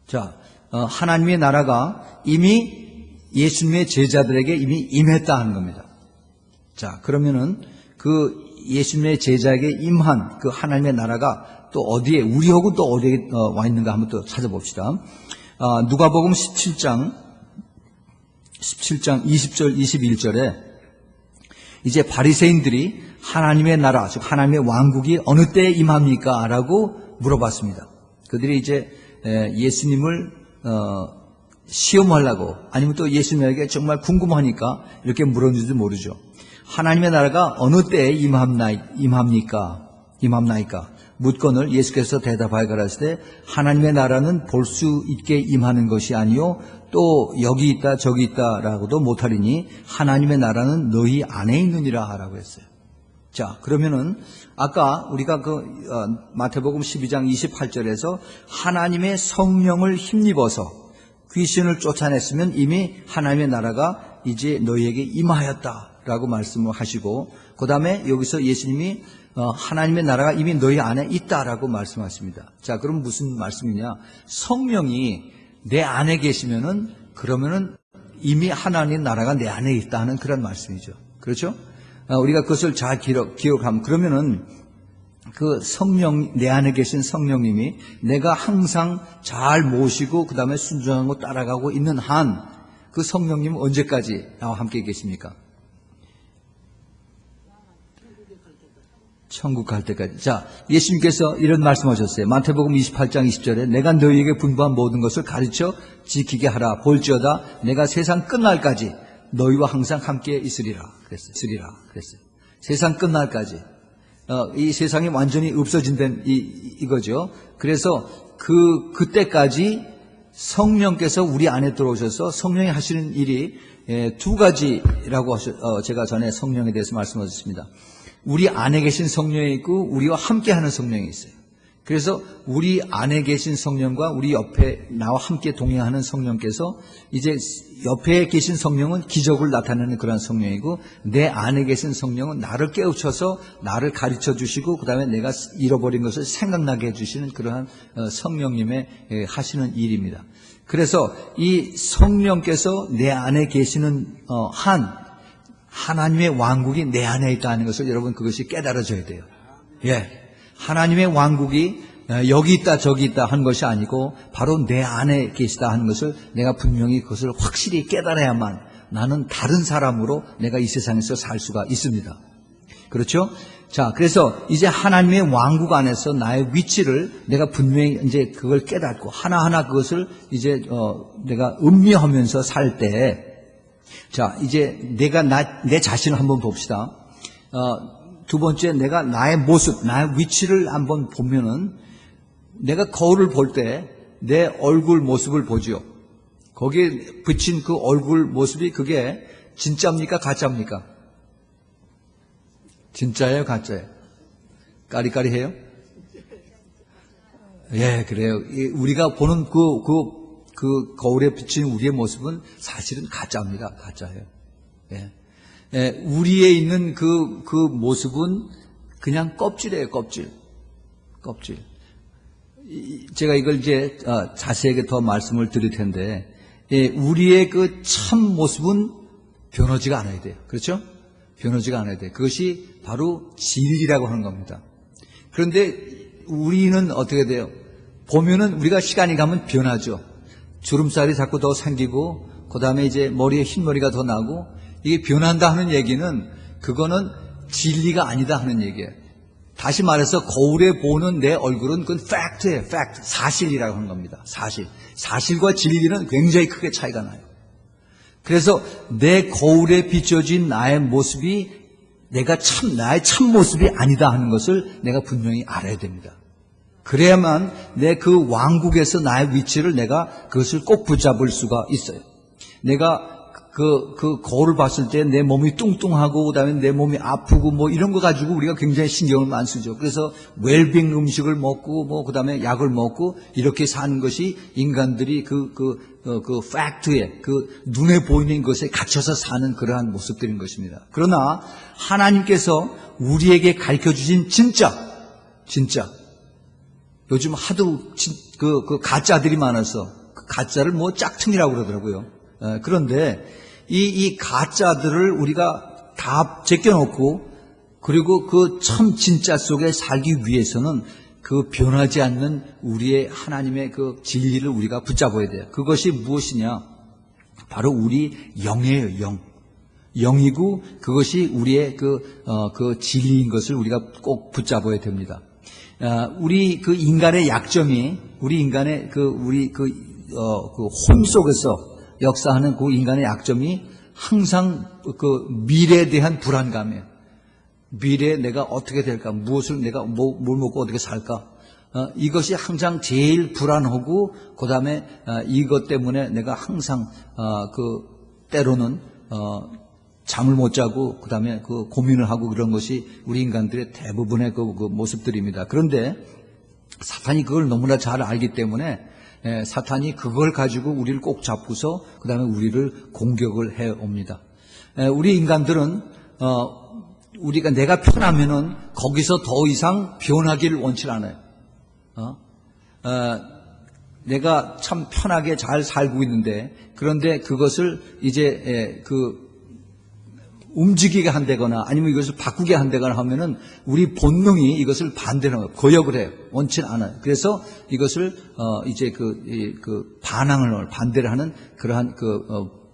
S1: 자, 하나님의 나라가 이미 예수님의 제자들에게 이미 임했다 하는 겁니다. 자, 그러면은 그 예수님의 제자에게 임한 그 하나님의 나라가 또 어디에, 우리하고 또 어디에 와 있는가 한번 또 찾아봅시다. 누가복음 17장 20절 21절에 이제 바리새인들이 하나님의 나라, 즉 하나님의 왕국이 어느 때에 임합니까? 라고 물어봤습니다. 그들이 이제 예수님을 시험하려고, 아니면 또 예수님에게 정말 궁금하니까 이렇게 물었는지도 모르죠. 하나님의 나라가 어느 때에 임합니까? 묻건을 예수께서 대답하여 가라사대 하나님의 나라는 볼 수 있게 임하는 것이 아니요 또 여기 있다 저기 있다라고도 못하리니 하나님의 나라는 너희 안에 있느니라 라고 했어요. 자, 그러면은 아까 우리가 마태복음 12장 28절에서 하나님의 성령을 힘입어서 귀신을 쫓아냈으면 이미 하나님의 나라가 이제 너희에게 임하였다라고 말씀을 하시고, 그 다음에 여기서 예수님이 하나님의 나라가 이미 너희 안에 있다라고 말씀하십니다. 자, 그럼 무슨 말씀이냐? 성령이 내 안에 계시면은 그러면은 이미 하나님의 나라가 내 안에 있다는 그런 말씀이죠. 그렇죠? 우리가 그것을 잘 기억하면 그러면은 그 성령, 내 안에 계신 성령님이 내가 항상 잘 모시고 그 다음에 순종하고 따라가고 있는 한 그 성령님은 언제까지 나와 함께 계십니까? 천국 갈 때까지. 자, 예수님께서 이런 말씀하셨어요. 마태복음 28장 20절에 내가 너희에게 분부한 모든 것을 가르쳐 지키게 하라. 볼지어다 내가 세상 끝날까지 너희와 항상 함께 있으리라. 그랬어요. 세상 끝날까지. 이 세상이 완전히 없어진다는 이거죠. 그래서 그때까지 성령께서 우리 안에 들어오셔서 성령이 하시는 일이 두 가지라고 제가 전에 성령에 대해서 말씀하셨습니다. 우리 안에 계신 성령이 있고 우리와 함께하는 성령이 있어요. 그래서 우리 안에 계신 성령과 우리 옆에 나와 함께 동행하는 성령께서 이제 옆에 계신 성령은 기적을 나타내는 그런 성령이고 내 안에 계신 성령은 나를 깨우쳐서 나를 가르쳐 주시고 그 다음에 내가 잃어버린 것을 생각나게 해주시는 그러한 성령님의 하시는 일입니다. 그래서 이 성령께서 내 안에 계시는 하나님의 왕국이 내 안에 있다는 것을 여러분 그것이 깨달아져야 돼요. 예. 하나님의 왕국이 여기 있다 저기 있다 하는 것이 아니고 바로 내 안에 계시다 하는 것을 내가 분명히 그것을 확실히 깨달아야만 나는 다른 사람으로 내가 이 세상에서 살 수가 있습니다. 그렇죠? 자, 그래서 이제 하나님의 왕국 안에서 나의 위치를 내가 분명히 이제 그걸 깨닫고 하나하나 그것을 이제 내가 음미하면서 살 때 자, 이제 내가 내 자신을 한번 봅시다. 두 번째, 내가 나의 모습, 나의 위치를 한번 보면은 내가 거울을 볼 때 내 얼굴 모습을 보죠. 거기에 비친 그 얼굴 모습이 그게 진짜입니까? 가짜입니까? 진짜예요? 가짜예요? 까리까리해요? 예, 그래요. 우리가 보는 그 거울에 비친 우리의 모습은 사실은 가짜입니다. 가짜예요. 예. 예, 우리에 있는 그 모습은 그냥 껍질이에요, 껍질. 제가 이걸 이제 자세하게 더 말씀을 드릴 텐데, 예, 우리의 그 참 모습은 변하지가 않아야 돼요. 그렇죠? 변하지가 않아야 돼요. 그것이 바로 진리라고 하는 겁니다. 그런데 우리는 어떻게 돼요? 보면은 우리가 시간이 가면 변하죠. 주름살이 자꾸 더 생기고, 그 다음에 이제 머리에 흰머리가 더 나고, 이게 변한다 하는 얘기는 그거는 진리가 아니다 하는 얘기예요. 다시 말해서 거울에 보는 내 얼굴은 그건 팩트예요. 팩트. 사실이라고 하는 겁니다. 사실과 진리는 굉장히 크게 차이가 나요. 그래서 내 거울에 비춰진 나의 모습이 나의 참 모습이 아니다 하는 것을 내가 분명히 알아야 됩니다. 그래야만 내 그 왕국에서 나의 위치를 내가 그것을 꼭 붙잡을 수가 있어요. 내가 그 거울을 봤을 때 내 몸이 뚱뚱하고 그다음에 내 몸이 아프고 뭐 이런 거 가지고 우리가 굉장히 신경을 많이 쓰죠. 그래서 웰빙 음식을 먹고 뭐 그다음에 약을 먹고 이렇게 사는 것이 인간들이 그 팩트에 그 눈에 보이는 것에 갇혀서 사는 그러한 모습들인 것입니다. 그러나 하나님께서 우리에게 가르쳐 주신 진짜 요즘 하도 그 가짜들이 많아서 그 가짜를 뭐 짝퉁이라고 그러더라고요. 그런데 이 가짜들을 우리가 다 제껴놓고 그리고 그 참 진짜 속에 살기 위해서는 그 변하지 않는 우리의 하나님의 그 진리를 우리가 붙잡아야 돼요. 그것이 무엇이냐? 바로 우리 영이에요, 영이고 그것이 우리의 그 진리인 것을 우리가 꼭 붙잡아야 됩니다. 우리 그 인간의 약점이 우리 인간의 우리 혼 속에서 역사하는 그 인간의 약점이 항상 그 미래에 대한 불안감이에요. 미래에 내가 어떻게 될까? 무엇을 내가 뭘 먹고 어떻게 살까? 이것이 항상 제일 불안하고 그 다음에 이것 때문에 내가 항상 때로는 잠을 못 자고 그 다음에 고민을 하고 그런 것이 우리 인간들의 대부분의 그 모습들입니다. 그런데 사탄이 그걸 너무나 잘 알기 때문에 사탄이 그걸 가지고 우리를 꼭 잡고서 그 다음에 우리를 공격을 해옵니다. 우리 인간들은 우리가 내가 편하면은 거기서 더 이상 변하기를 원치 않아요. 내가 참 편하게 잘 살고 있는데 그런데 그것을 이제 움직이게 한다거나 아니면 이것을 바꾸게 한다거나 하면은 우리 본능이 이것을 반대로 거역을 해요. 원치 않아요. 그래서 이것을 이제 그 반항을 반대를 하는 그러한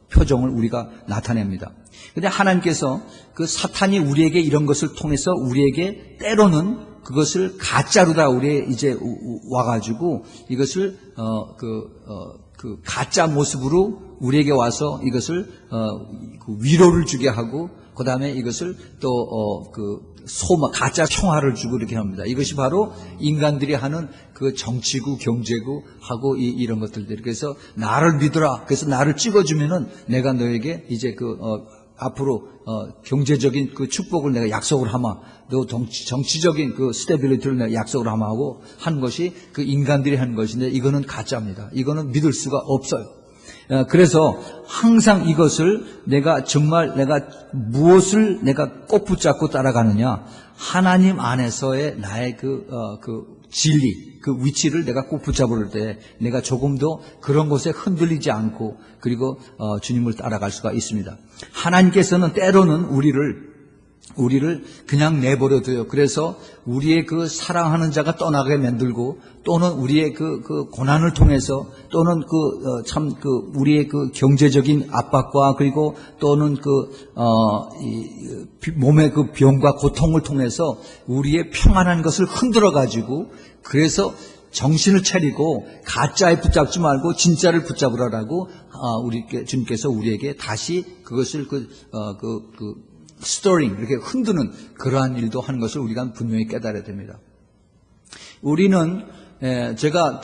S1: 표정을 우리가 나타냅니다. 근데 하나님께서 그 사탄이 우리에게 이런 것을 통해서 우리에게 때로는 그것을 가짜로다 우리에 이제 와가지고 이것을 그 가짜 모습으로 우리에게 와서 이것을 그 위로를 주게 하고 그 다음에 이것을 또 가짜 평화를 주고 이렇게 합니다. 이것이 바로 인간들이 하는 그 정치구, 경제구 하고 이런 것들들. 그래서 나를 믿어라. 그래서 나를 찍어주면은 내가 너에게 이제 앞으로 경제적인 그 축복을 내가 약속을 하마. 너 정치적인 그 스테빌리티를 내가 약속을 하마 하고 한 것이 그 인간들이 하는 것인데 이거는 가짜입니다. 이거는 믿을 수가 없어요. 그래서 항상 이것을 내가 무엇을 내가 꼭 붙잡고 따라가느냐. 하나님 안에서의 나의 그 진리, 그 위치를 내가 꼭 붙잡을 때 내가 조금도 그런 곳에 흔들리지 않고 그리고 주님을 따라갈 수가 있습니다. 하나님께서는 때로는 우리를 그냥 내버려둬요. 그래서 우리의 그 사랑하는 자가 떠나게 만들고 또는 우리의 그 고난을 통해서 또는 우리의 그 경제적인 압박과 그리고 또는 몸의 그 병과 고통을 통해서 우리의 평안한 것을 흔들어 가지고 그래서 정신을 차리고 가짜에 붙잡지 말고 진짜를 붙잡으라라고 주님께서 우리에게 다시 그것을 스토링 이렇게 흔드는 그러한 일도 하는 것을 우리가 분명히 깨달아야 됩니다. 우리는 제가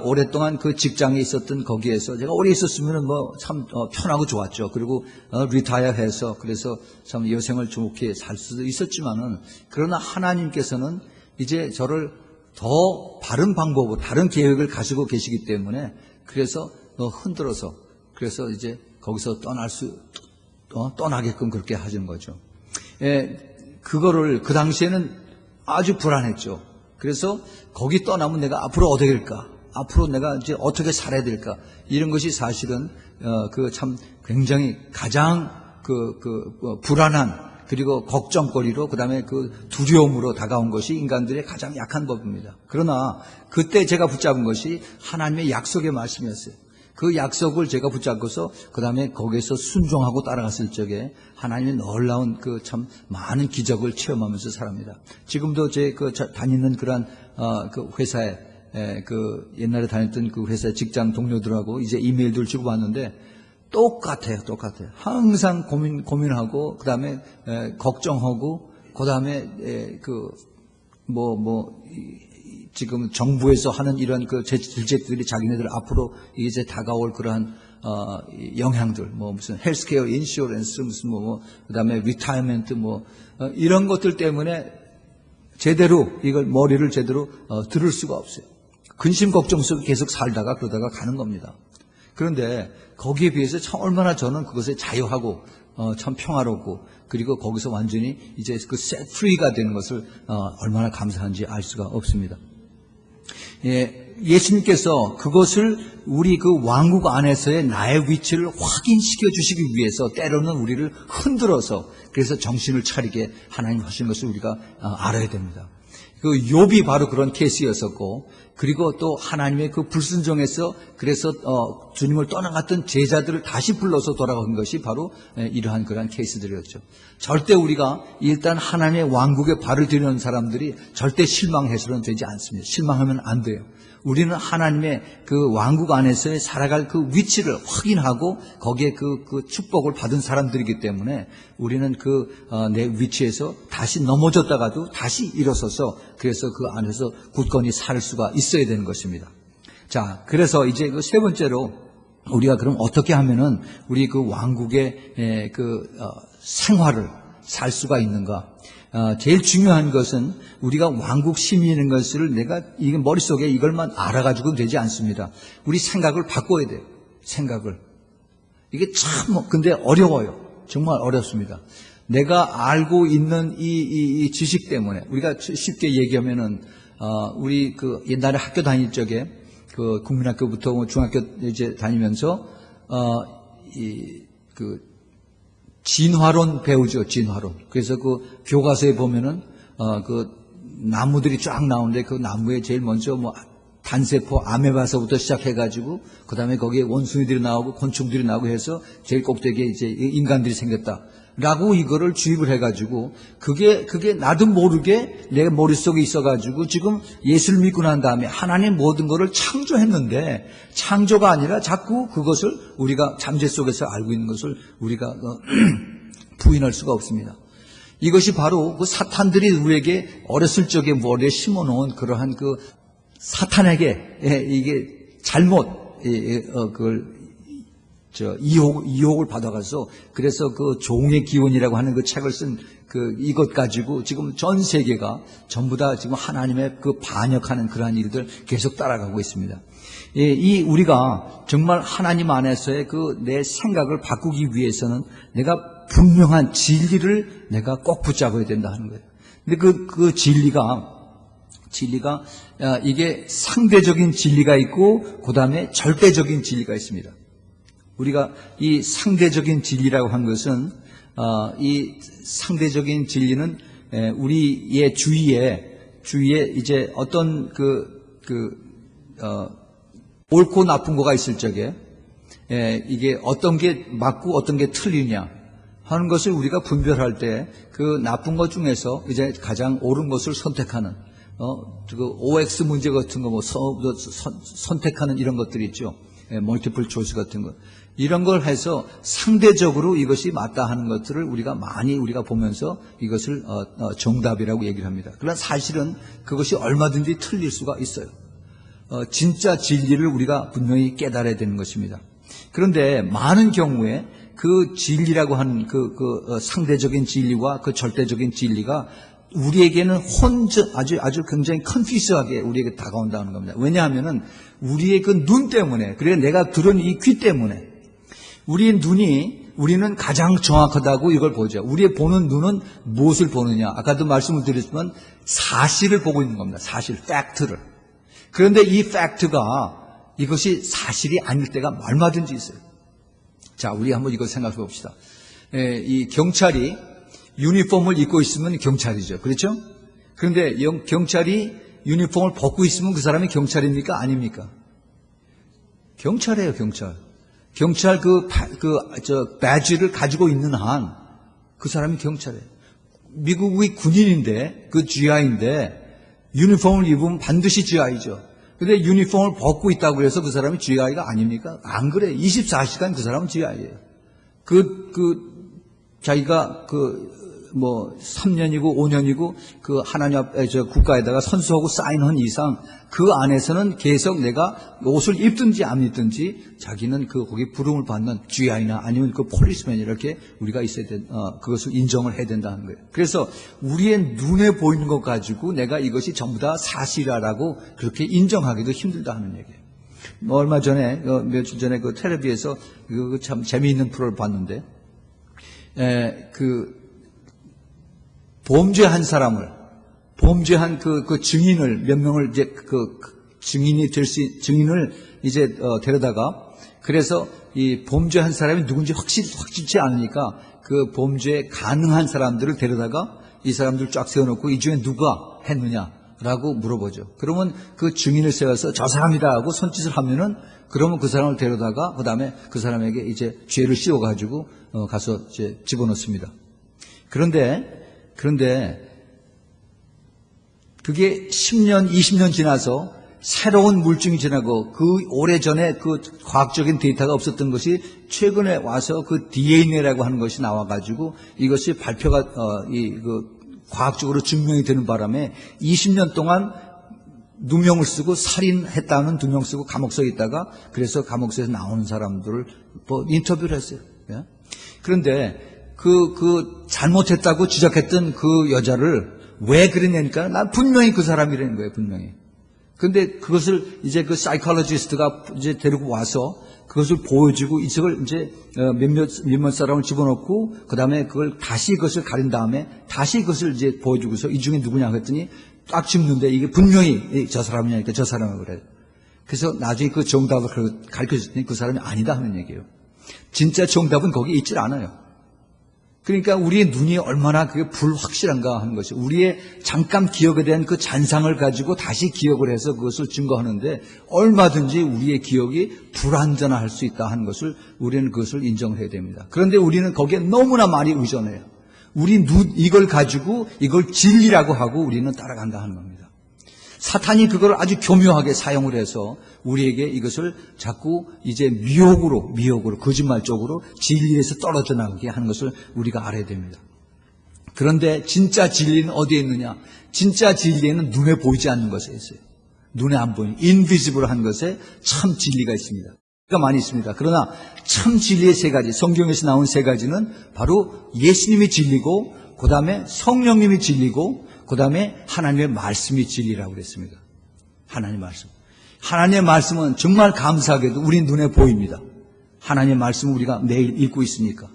S1: 오랫동안 그 직장에 있었던 거기에서 제가 오래 있었으면 참 편하고 좋았죠. 그리고 리타이어해서 그래서 참 여생을 좋게 살 수도 있었지만은 그러나 하나님께서는 이제 저를 더 바른 방법으로 다른 계획을 가지고 계시기 때문에 그래서 흔들어서 그래서 이제 거기서 떠나게끔 그렇게 하신 거죠. 그거를 그 당시에는 아주 불안했죠. 그래서 거기 떠나면 내가 앞으로 어떻게 될까? 앞으로 내가 이제 어떻게 살아야 될까? 이런 것이 사실은 참 굉장히 가장 불안한 그리고 걱정거리로 그다음에 두려움으로 다가온 것이 인간들의 가장 약한 법입니다. 그러나 그때 제가 붙잡은 것이 하나님의 약속의 말씀이었어요. 그 약속을 제가 붙잡고서 그 다음에 거기에서 순종하고 따라갔을 적에 하나님의 놀라운 참 많은 기적을 체험하면서 살합니다. 지금도 제 다니는 그러한 회사에 옛날에 다녔던 그 회사 직장 동료들하고 이제 이메일들 주고받는데 똑같아요. 항상 고민하고 그 다음에 걱정하고 그 다음에 지금 정부에서 하는 이런 정책들이 자기네들 앞으로 이제 다가올 그러한 영향들, 무슨 헬스케어 인슈런스, 무슨 그다음에 리타이어먼트 이런 것들 때문에 제대로 이걸 머리를 제대로 들을 수가 없어요. 근심 걱정 속에 계속 살다가 그러다가 가는 겁니다. 그런데 거기에 비해서 참 얼마나 저는 그것에 자유하고 참 평화롭고 그리고 거기서 완전히 이제 set free가 되는 것을 얼마나 감사한지 알 수가 없습니다. 예수님께서 그것을 우리 왕국 안에서의 나의 위치를 확인시켜 주시기 위해서 때로는 우리를 흔들어서 그래서 정신을 차리게 하나님 하신 것을 우리가 알아야 됩니다. 욥이 바로 그런 케이스였었고 그리고 또 하나님의 불순종에서 그래서 주님을 떠나갔던 제자들을 다시 불러서 돌아간 것이 바로 이러한 그러한 케이스들이었죠. 절대 우리가 일단 하나님의 왕국에 발을 들이는 사람들이 절대 실망해서는 되지 않습니다. 실망하면 안 돼요. 우리는 하나님의 왕국 안에서 살아갈 위치를 확인하고 거기에 축복을 받은 사람들이기 때문에 우리는 내 위치에서 다시 넘어졌다가도 다시 일어서서 그래서 그 안에서 굳건히 살 수가 있어야 되는 것입니다. 자, 그래서 이제 세 번째로 우리가 그럼 어떻게 하면은 우리 왕국의 생활을 살 수가 있는가? 제일 중요한 것은 우리가 왕국 시민인 것을 내가 이게 머릿속에 이걸만 알아가지고 되지 않습니다. 우리 생각을 바꿔야 돼요. 생각을. 이게 참 근데 어려워요. 정말 어렵습니다. 내가 알고 있는 이 지식 때문에 우리가 쉽게 얘기하면은 우리 옛날에 학교 다닐 적에 국민학교부터 중학교 이제 다니면서 진화론 배우죠, 진화론. 그래서 그 교과서에 보면은, 그 나무들이 쫙 나오는데 그 나무에 제일 먼저 뭐 단세포, 아메바서부터 시작해가지고 그 다음에 거기에 원숭이들이 나오고 곤충들이 나오고 해서 제일 꼭대기에 이제 인간들이 생겼다. 라고 이거를 주입을 해가지고 그게 나도 모르게 내 머릿속에 있어가지고 지금 예수를 믿고 난 다음에 하나님 모든 것을 창조했는데 창조가 아니라 자꾸 그것을 우리가 잠재 속에서 알고 있는 것을 우리가 부인할 수가 없습니다. 이것이 바로 그 사탄들이 우리에게 어렸을 적에 머리에 심어놓은 그러한 그 사탄에게 이게 잘못 그걸 이혹을 받아가서 그래서 그 종의 기원이라고 하는 그 책을 쓴 이것 가지고 지금 전 세계가 전부 다 지금 하나님의 그 반역하는 그러한 일들 계속 따라가고 있습니다. 우리가 정말 하나님 안에서의 그 내 생각을 바꾸기 위해서는 내가 분명한 진리를 내가 꼭 붙잡아야 된다 하는 거예요. 근데 그 진리가 이게 상대적인 진리가 있고 그 다음에 절대적인 진리가 있습니다. 우리가 이 상대적인 진리라고 한 것은 이 상대적인 진리는 우리의 주위에 이제 어떤 옳고 나쁜 거가 있을 적에 이게 어떤 게 맞고 어떤 게 틀리냐 하는 것을 우리가 분별할 때 그 나쁜 것 중에서 이제 가장 옳은 것을 선택하는 그 OX 문제 같은 거 선택하는 이런 것들이 있죠. 멀티플 초이스 같은 거. 이런 걸 해서 상대적으로 이것이 맞다 하는 것들을 우리가 보면서 이것을 정답이라고 얘기를 합니다. 그러나 사실은 그것이 얼마든지 틀릴 수가 있어요. 진짜 진리를 우리가 분명히 깨달아야 되는 것입니다. 그런데 많은 경우에 그 진리라고 하는 그 상대적인 진리와 그 절대적인 진리가 우리에게는 아주 굉장히 컨퓨스하게 우리에게 다가온다는 겁니다. 왜냐하면은 우리의 그 눈 때문에, 그래 내가 들은 이 귀 때문에 우리는 가장 정확하다고 이걸 보죠. 우리의 보는 눈은 무엇을 보느냐? 아까도 말씀을 드렸지만 사실을 보고 있는 겁니다. 사실, 팩트를. 그런데 이 팩트가 이것이 사실이 아닐 때가 얼마든지 있어요. 자, 우리 한번 이걸 생각해 봅시다. 이 경찰이 유니폼을 입고 있으면 경찰이죠. 그렇죠? 그런데 경찰이 유니폼을 벗고 있으면 그 사람이 경찰입니까? 아닙니까? 경찰이에요, 경찰. 경찰 배지를 가지고 있는 한 그 사람이 경찰이에요. 미국의 군인인데, 그 GI인데, 유니폼을 입으면 반드시 GI죠. 근데 유니폼을 벗고 있다고 해서 그 사람이 GI가 아닙니까? 안 그래. 24시간 그 사람은 GI예요. 자기가 3년이고 5년이고 그 하나님 앞에 국가에다가 선서하고 사인한 이상 그 안에서는 계속 내가 옷을 입든지 안 입든지 자기는 거기 부름을 받는 GI나 아니면 그 폴리스맨 이렇게 우리가 있어야 그것을 인정을 해야 된다는 거예요. 그래서 우리의 눈에 보이는 것 가지고 내가 이것이 전부 다 사실이라고 그렇게 인정하기도 힘들다 하는 얘기예요. 얼마 전에 며칠 전에 그 텔레비에서 참 재미있는 프로를 봤는데 범죄한 그 증인을 몇 명을 이제 증인을 이제 데려다가 그래서 이 범죄한 사람이 누군지 확실치 않으니까 그 범죄에 가능한 사람들을 데려다가 이 사람들 쫙 세워놓고 이 중에 누가 했느냐라고 물어보죠. 그러면 그 증인을 세워서 저 사람이다 하고 손짓을 하면은 그러면 그 사람을 데려다가 그 다음에 그 사람에게 이제 죄를 씌워가지고 가서 이제 집어넣습니다. 그런데 그게 10년, 20년 지나서 새로운 물증이 지나고 그 오래전에 그 과학적인 데이터가 없었던 것이 최근에 와서 그 DNA라고 하는 것이 나와가지고 이것이 발표가 과학적으로 증명이 되는 바람에 20년 동안 누명을 쓰고 살인했다는 누명 쓰고 감옥서에 있다가 그래서 감옥서에서 나오는 사람들을 인터뷰를 했어요. 그런데 잘못했다고 지적했던 그 여자를 왜 그랬냐니까 난 분명히 그 사람이라는 거예요, 분명히. 근데 그것을 이제 그 사이콜로지스트가 이제 데리고 와서 그것을 보여주고 이걸 이제 몇몇 사람을 집어넣고 그 다음에 다시 그것을 가린 다음에 다시 그것을 이제 보여주고서 이 중에 누구냐 했더니 딱 짚는데 이게 분명히 저 사람이냐니까 저 사람을 그래요. 그래서 나중에 그 정답을 가르쳐 줬더니 그 사람이 아니다 하는 얘기예요. 진짜 정답은 거기에 있질 않아요. 그러니까 우리의 눈이 얼마나 그게 불확실한가 하는 것이, 우리의 잠깐 기억에 대한 그 잔상을 가지고 다시 기억을 해서 그것을 증거하는데 얼마든지 우리의 기억이 불완전할 수 있다 하는 것을 우리는 그것을 인정해야 됩니다. 그런데 우리는 거기에 너무나 많이 의존해요. 우리 눈 이걸 가지고 이걸 진리라고 하고 우리는 따라간다 하는 겁니다. 사탄이 그걸 아주 교묘하게 사용을 해서 우리에게 이것을 자꾸 이제 미혹으로 거짓말 쪽으로 진리에서 떨어져 나가게 하는 것을 우리가 알아야 됩니다. 그런데 진짜 진리는 어디에 있느냐? 진짜 진리에는 눈에 보이지 않는 것에 있어요. 눈에 안 보이는 인비지블한 것에 참 진리가 있습니다. 많이 있습니다. 그러나 참 진리의 세 가지, 성경에서 나온 세 가지는 바로 예수님이 진리고, 그 다음에 성령님이 진리고, 그 다음에 하나님의 말씀이 진리라고 그랬습니다. 하나님의 말씀. 하나님의 말씀은 정말 감사하게도 우리 눈에 보입니다. 하나님의 말씀은 우리가 매일 읽고 있으니까.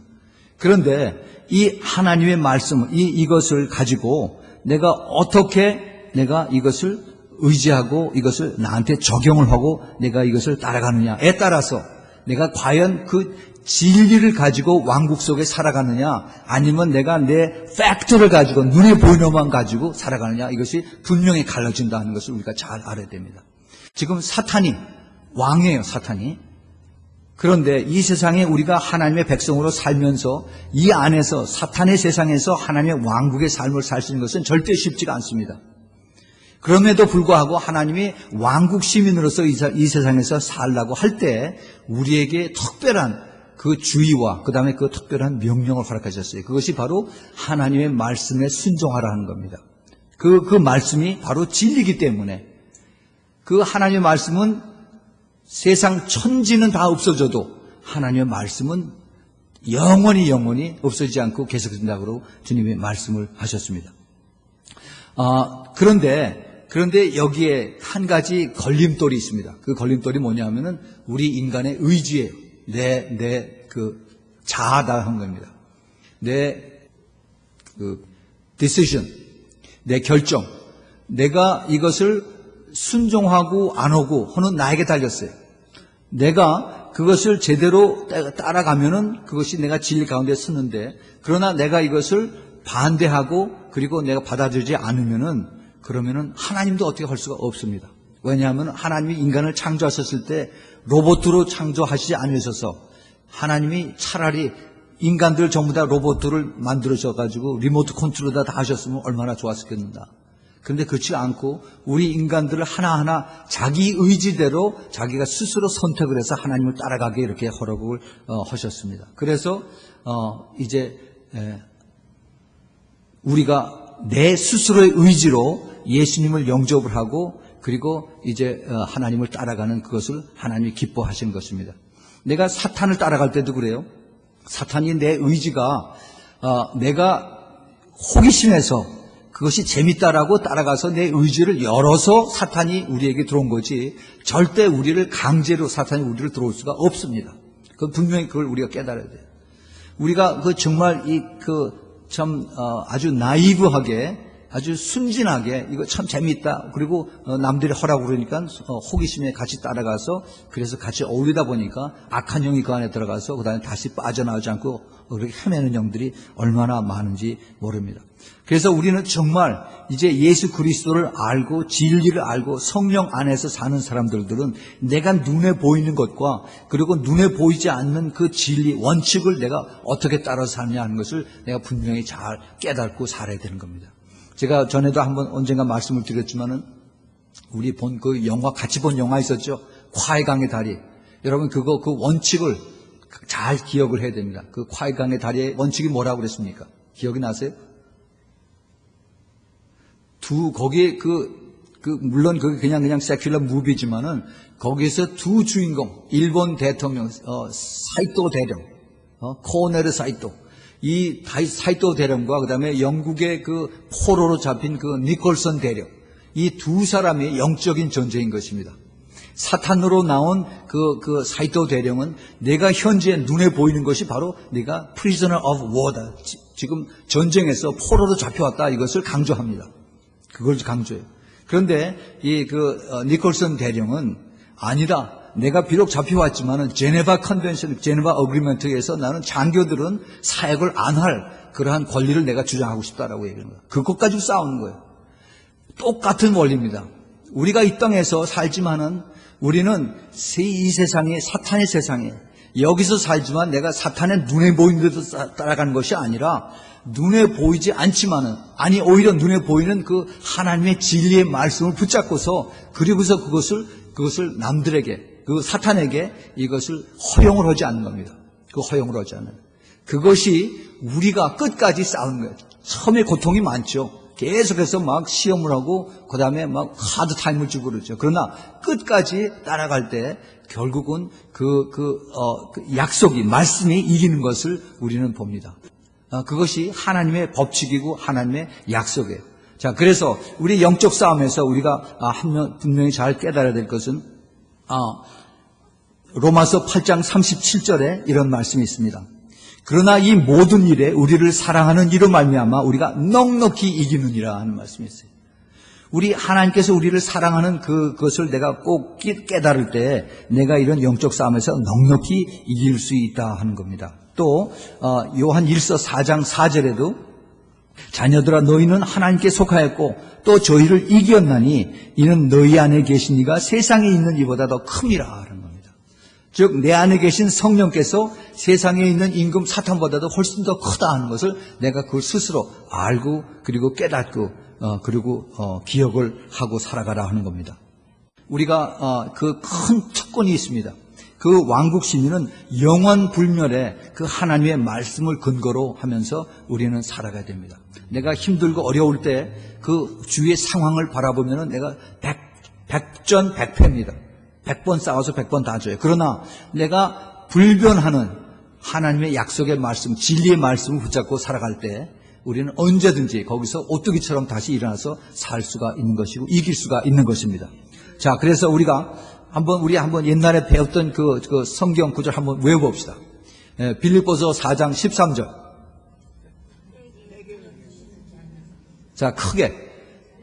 S1: 그런데 이 하나님의 말씀, 이것을 가지고 내가 어떻게 내가 이것을 의지하고 이것을 나한테 적용을 하고 내가 이것을 따라가느냐에 따라서 내가 과연 그 진리를 가지고 왕국 속에 살아가느냐, 아니면 내가 내 팩트를 가지고 눈에 보이는 것만 가지고 살아가느냐, 이것이 분명히 갈라진다는 것을 우리가 잘 알아야 됩니다. 지금 사탄이 왕이에요. 사탄이. 그런데 이 세상에 우리가 하나님의 백성으로 살면서 이 안에서 사탄의 세상에서 하나님의 왕국의 삶을 살 수 있는 것은 절대 쉽지가 않습니다. 그럼에도 불구하고 하나님이 왕국 시민으로서 이 세상에서 살라고 할 때 우리에게 특별한 그 주의와 그 다음에 그 특별한 명령을 허락하셨어요. 그것이 바로 하나님의 말씀에 순종하라는 겁니다. 그 말씀이 바로 진리이기 때문에, 그 하나님의 말씀은 세상 천지는 다 없어져도 하나님의 말씀은 영원히 없어지지 않고 계속된다고 주님이 말씀을 하셨습니다. 그런데 여기에 한 가지 걸림돌이 있습니다. 그 걸림돌이 뭐냐면은 우리 인간의 의지예요. 내 자아다 한 겁니다. 내 decision, 내 결정. 내가 이것을 순종하고 안 하고 하는 나에게 달렸어요. 내가 그것을 제대로 따라가면은 그것이 내가 진리 가운데 쓰는데, 그러나 내가 이것을 반대하고 그리고 내가 받아들이지 않으면은, 그러면은 하나님도 어떻게 할 수가 없습니다. 왜냐하면 하나님이 인간을 창조하셨을 때 로봇으로 창조하시지 않으셔서 하나님이 차라리 인간들 전부 다 로봇들을 만들어셔가지고 리모트 컨트롤 다 하셨으면 얼마나 좋았겠는가. 그런데 그렇지 않고 우리 인간들을 하나하나 자기 의지대로 자기가 스스로 선택을 해서 하나님을 따라가게 이렇게 허락을 하셨습니다. 그래서 이제 우리가 내 스스로의 의지로 예수님을 영접을 하고 그리고 이제 하나님을 따라가는 그것을 하나님이 기뻐하신 것입니다. 내가 사탄을 따라갈 때도 그래요. 사탄이 내 의지가 내가 호기심에서 그것이 재밌다라고 따라가서 내 의지를 열어서 사탄이 우리에게 들어온 거지, 절대 우리를 강제로 사탄이 우리를 들어올 수가 없습니다. 그 분명히 그걸 우리가 깨달아야 돼요. 우리가 정말 아주 나이브하게, 아주 순진하게 이거 참 재밌다, 그리고 남들이 허라고 그러니까 호기심에 같이 따라가서 그래서 같이 어울리다 보니까 악한 영이 그 안에 들어가서 그 다음에 다시 빠져나오지 않고 그렇게 헤매는 영들이 얼마나 많은지 모릅니다. 그래서 우리는 정말 이제 예수 그리스도를 알고 진리를 알고 성령 안에서 사는 사람들은 내가 눈에 보이는 것과 그리고 눈에 보이지 않는 그 진리 원칙을 내가 어떻게 따라서 사느냐 하는 것을 내가 분명히 잘 깨닫고 살아야 되는 겁니다. 제가 전에도 한번 언젠가 말씀을 드렸지만은 우리 같이 본 영화 있었죠. 콰이강의 다리. 여러분 그 원칙을 잘 기억을 해야 됩니다. 그 콰이강의 다리의 원칙이 뭐라고 그랬습니까? 기억이 나세요? 거기에 물론 그게 그냥 세큘러 무비지만은 거기에서 두 주인공, 일본 대통령, 사이토 대령, 코네르 사이토. 이 사이토 대령과 그 다음에 영국의 포로로 잡힌 니콜슨 대령. 이 두 사람의 영적인 전쟁인 것입니다. 사탄으로 나온 사이토 대령은 내가 현재 눈에 보이는 것이 바로 내가 prisoner of war다. 지금 전쟁에서 포로로 잡혀왔다. 이것을 강조합니다. 그걸 강조해요. 그런데 니콜슨 대령은 아니다. 내가 비록 잡혀왔지만은 제네바 컨벤션, 제네바 어그리먼트에서 나는 장교들은 사역을 안 할 그러한 권리를 내가 주장하고 싶다라고 얘기하는 거예요. 그것 가지고 싸우는 거예요. 똑같은 원리입니다. 우리가 이 땅에서 살지만은 우리는 이 세상에, 사탄의 세상에 여기서 살지만 내가 사탄의 눈에 보이는 데도 따라가는 것이 아니라 눈에 보이지 않지만은, 아니 오히려 눈에 보이는 그 하나님의 진리의 말씀을 붙잡고서 그리고서 그것을 남들에게, 그 사탄에게 이것을 허용을 하지 않는 겁니다. 그 허용을 하지 않는. 그것이 우리가 끝까지 싸우는 거예요. 처음에 고통이 많죠. 계속해서 막 시험을 하고 그 다음에 막 하드 타임을 주고 그러죠. 그러나 끝까지 따라갈 때 결국은 그 약속이, 말씀이 이기는 것을 우리는 봅니다. 그것이 하나님의 법칙이고 하나님의 약속이에요. 자, 그래서 우리 영적 싸움에서 우리가 분명히 잘 깨달아야 될 것은 로마서 8장 37절에 이런 말씀이 있습니다. 그러나 이 모든 일에 우리를 사랑하는 이로 말미암아 우리가 넉넉히 이기느니라 하는 말씀이 있어요. 우리 하나님께서 우리를 사랑하는 그것을 내가 꼭 깨달을 때 내가 이런 영적 싸움에서 넉넉히 이길 수 있다 하는 겁니다. 또 요한 1서 4장 4절에도 자녀들아 너희는 하나님께 속하였고 또 저희를 이겼나니 이는 너희 안에 계신 이가 세상에 있는 이보다 더 큼이라 하는 겁니다. 즉 내 안에 계신 성령께서 세상에 있는 임금 사탄보다도 훨씬 더 크다 하는 것을 내가 그걸 스스로 알고 그리고 깨닫고 그리고 기억을 하고 살아가라 하는 겁니다. 우리가 그 큰 특권이 있습니다. 그 왕국 시민은 영원 불멸의 그 하나님의 말씀을 근거로 하면서 우리는 살아가야 됩니다. 내가 힘들고 어려울 때 그 주위의 상황을 바라보면은 내가 백전백패입니다. 100번 싸워서 100번 다 져요. 그러나 내가 불변하는 하나님의 약속의 말씀, 진리의 말씀을 붙잡고 살아갈 때 우리는 언제든지 거기서 오뚜기처럼 다시 일어나서 살 수가 있는 것이고 이길 수가 있는 것입니다. 자, 그래서 우리 한번 옛날에 배웠던 그 성경 구절 한번 외워봅시다. 빌립보서 4장 13절. 자, 크게.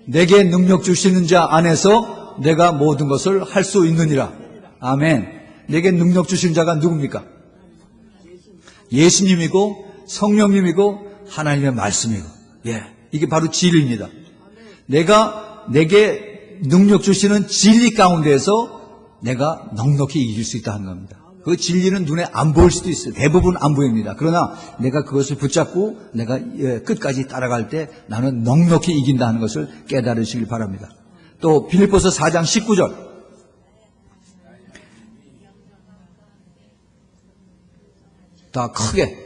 S1: 내게 능력 주시는 자 안에서 내가 모든 것을 할 수 있느니라. 아멘. 내게 능력 주시는 자가 누굽니까? 예수님이고 성령님이고 하나님의 말씀이고. 예. 이게 바로 진리입니다. 내게 능력 주시는 진리 가운데에서 내가 넉넉히 이길 수 있다는 겁니다. 그 진리는 눈에 안 보일 수도 있어요. 대부분 안 보입니다. 그러나 내가 그것을 붙잡고 내가 끝까지 따라갈 때 나는 넉넉히 이긴다 하는 것을 깨달으시길 바랍니다. 또 빌립보서 4장 19절. 다 크게.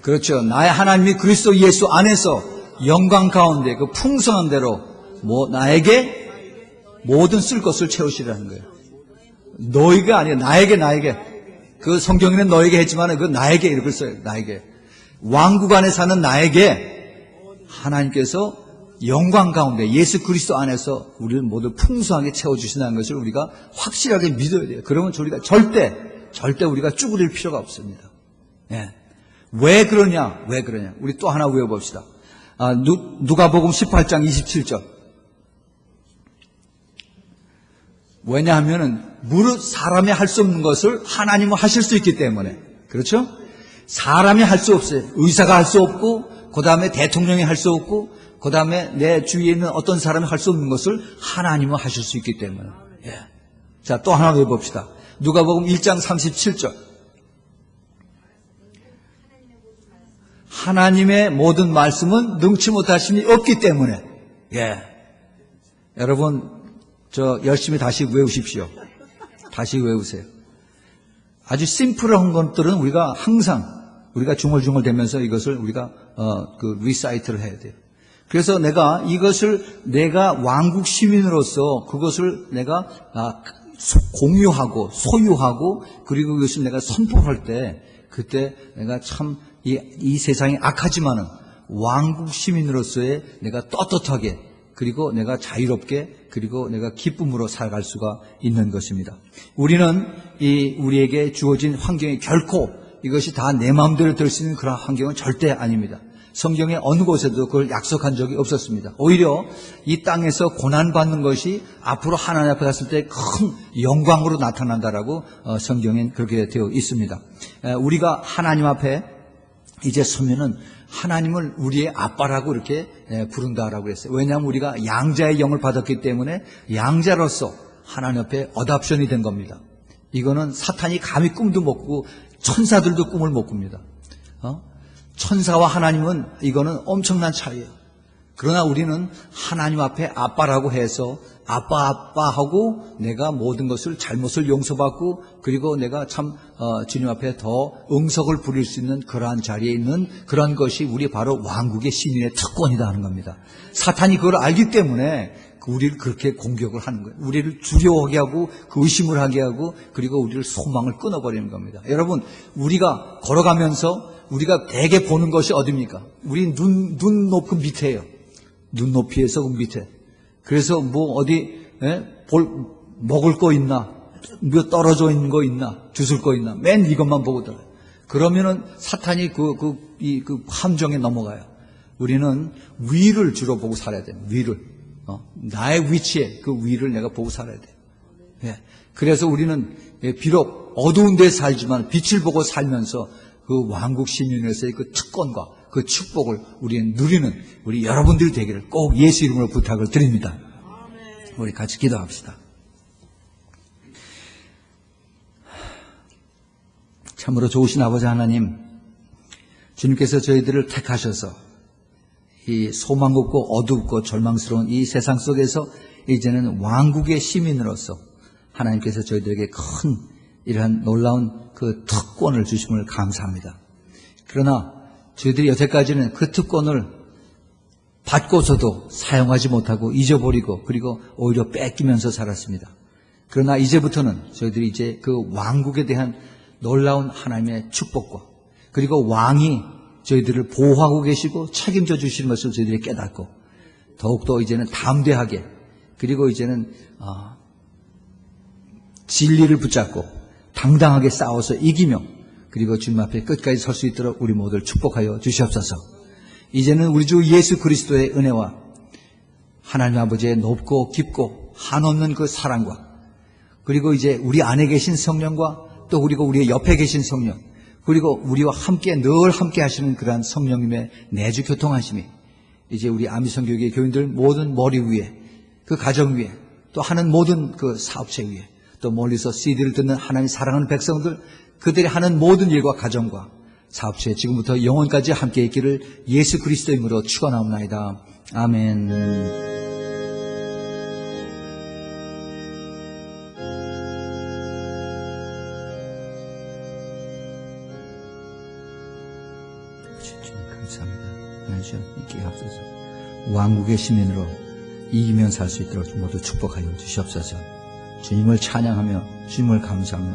S1: 그렇죠. 나의 하나님이 그리스도 예수 안에서 영광 가운데 그 풍성한 대로 나에게 모든 쓸 것을 채우시라는 거예요. 너희가 아니라 나에게. 그 성경에는 너에게 했지만 그 나에게 이렇게 써요. 나에게. 왕국 안에 사는 나에게 하나님께서 영광 가운데 예수 그리스도 안에서 우리를 모두 풍성하게 채워주신다는 것을 우리가 확실하게 믿어야 돼요. 그러면 우리가 절대 우리가 쭈그릴 필요가 없습니다. 예. 왜 그러냐? 우리 또 하나 외워봅시다. 누가복음 18장 27절. 왜냐하면은 사람이 할 수 없는 것을 하나님은 하실 수 있기 때문에. 그렇죠? 사람이 할 수 없어요. 의사가 할 수 없고, 그 다음에 대통령이 할 수 없고, 그 다음에 내 주위에 있는 어떤 사람이 할 수 없는 것을 하나님은 하실 수 있기 때문에. 예. 자, 또 하나 외워봅시다. 누가복음 1장 37절. 하나님의 모든 말씀은 능치 못하심이 없기 때문에. 예. 여러분, 열심히 다시 외우십시오. 다시 외우세요. 아주 심플한 것들은 우리가 항상, 우리가 중얼중얼 대면서 이것을 우리가, 리사이트를 해야 돼요. 그래서 내가 왕국 시민으로서 그것을 내가, 공유하고, 소유하고, 그리고 그것을 내가 선포할 때, 그때 내가 참, 이 세상이 악하지만은 왕국 시민으로서의 내가 떳떳하게 그리고 내가 자유롭게 그리고 내가 기쁨으로 살아갈 수가 있는 것입니다. 우리는 우리에게 주어진 환경이 결코 이것이 다 내 마음대로 될 수 있는 그런 환경은 절대 아닙니다. 성경의 어느 곳에도 그걸 약속한 적이 없었습니다. 오히려 이 땅에서 고난받는 것이 앞으로 하나님 앞에 갔을 때 큰 영광으로 나타난다라고 성경엔 그렇게 되어 있습니다. 우리가 하나님 앞에 이제 서면은 하나님을 우리의 아빠라고 이렇게 부른다라고 했어요. 왜냐하면 우리가 양자의 영을 받았기 때문에 양자로서 하나님 앞에 어답션이 된 겁니다. 이거는 사탄이 감히 꿈도 못 꾸고 천사들도 꿈을 못 꿉니다. 천사와 하나님은 이거는 엄청난 차이예요. 그러나 우리는 하나님 앞에 아빠라고 해서 아빠하고 내가 모든 것을 잘못을 용서받고 그리고 내가 참 주님 앞에 더 응석을 부릴 수 있는 그러한 자리에 있는 그런 것이 우리 바로 왕국의 시민의 특권이다 하는 겁니다. 사탄이 그걸 알기 때문에 우리를 그렇게 공격을 하는 거예요. 우리를 두려워하게 하고 의심을 하게 하고 그리고 우리를 소망을 끊어버리는 겁니다. 여러분, 우리가 걸어가면서 우리가 대개 보는 것이 어디입니까? 우리 눈 높은 밑에예요. 눈 높이에서 그 밑에. 그래서 뭐 어디 먹을 거 있나? 뭐 떨어져 있는 거 있나? 주술 거 있나? 맨 이것만 보고 들어요. 그러면은 사탄이 그 함정에 넘어가요. 우리는 위를 주로 보고 살아야 돼요. 위를. 나의 위치에 그 위를 내가 보고 살아야 돼요. 예. 그래서 우리는 비록 어두운 데 살지만 빛을 보고 살면서 그 왕국 시민으로서의 그 특권과 그 축복을 우리는 누리는 우리 여러분들이 되기를 꼭 예수 이름으로 부탁을 드립니다. 우리 같이 기도합시다. 참으로 좋으신 아버지 하나님, 주님께서 저희들을 택하셔서 이 소망 없고 어둡고 절망스러운 이 세상 속에서 이제는 왕국의 시민으로서 하나님께서 저희들에게 큰 이러한 놀라운 그 특권을 주심을 감사합니다. 그러나 저희들이 여태까지는 그 특권을 받고서도 사용하지 못하고 잊어버리고 그리고 오히려 뺏기면서 살았습니다. 그러나 이제부터는 저희들이 이제 그 왕국에 대한 놀라운 하나님의 축복과 그리고 왕이 저희들을 보호하고 계시고 책임져 주시는 것을 저희들이 깨닫고 더욱더 이제는 담대하게 그리고 이제는 진리를 붙잡고 당당하게 싸워서 이기며 그리고 주님 앞에 끝까지 설 수 있도록 우리 모두를 축복하여 주시옵소서. 이제는 우리 주 예수 그리스도의 은혜와 하나님 아버지의 높고 깊고 한없는 그 사랑과 그리고 이제 우리 안에 계신 성령과 또 그리고 우리의 옆에 계신 성령 그리고 우리와 함께 늘 함께 하시는 그러한 성령님의 내주 교통하심이 이제 우리 아미성교육의 교인들 모든 머리 위에 그 가정 위에 또 하는 모든 그 사업체 위에 또 멀리서 CD를 듣는 하나님 사랑하는 백성들 그들이 하는 모든 일과 가정과 사업체에 지금부터 영원까지 함께 있기를 예수 그리스도 이름으로 축원하옵나이다. 아멘. 감사합니다. 하나님 있게 하옵소서. 왕국의 시민으로 이기면 살 수 있도록 모두 축복하여 주시옵소서. 주님을 찬양하며 주님을 감사하며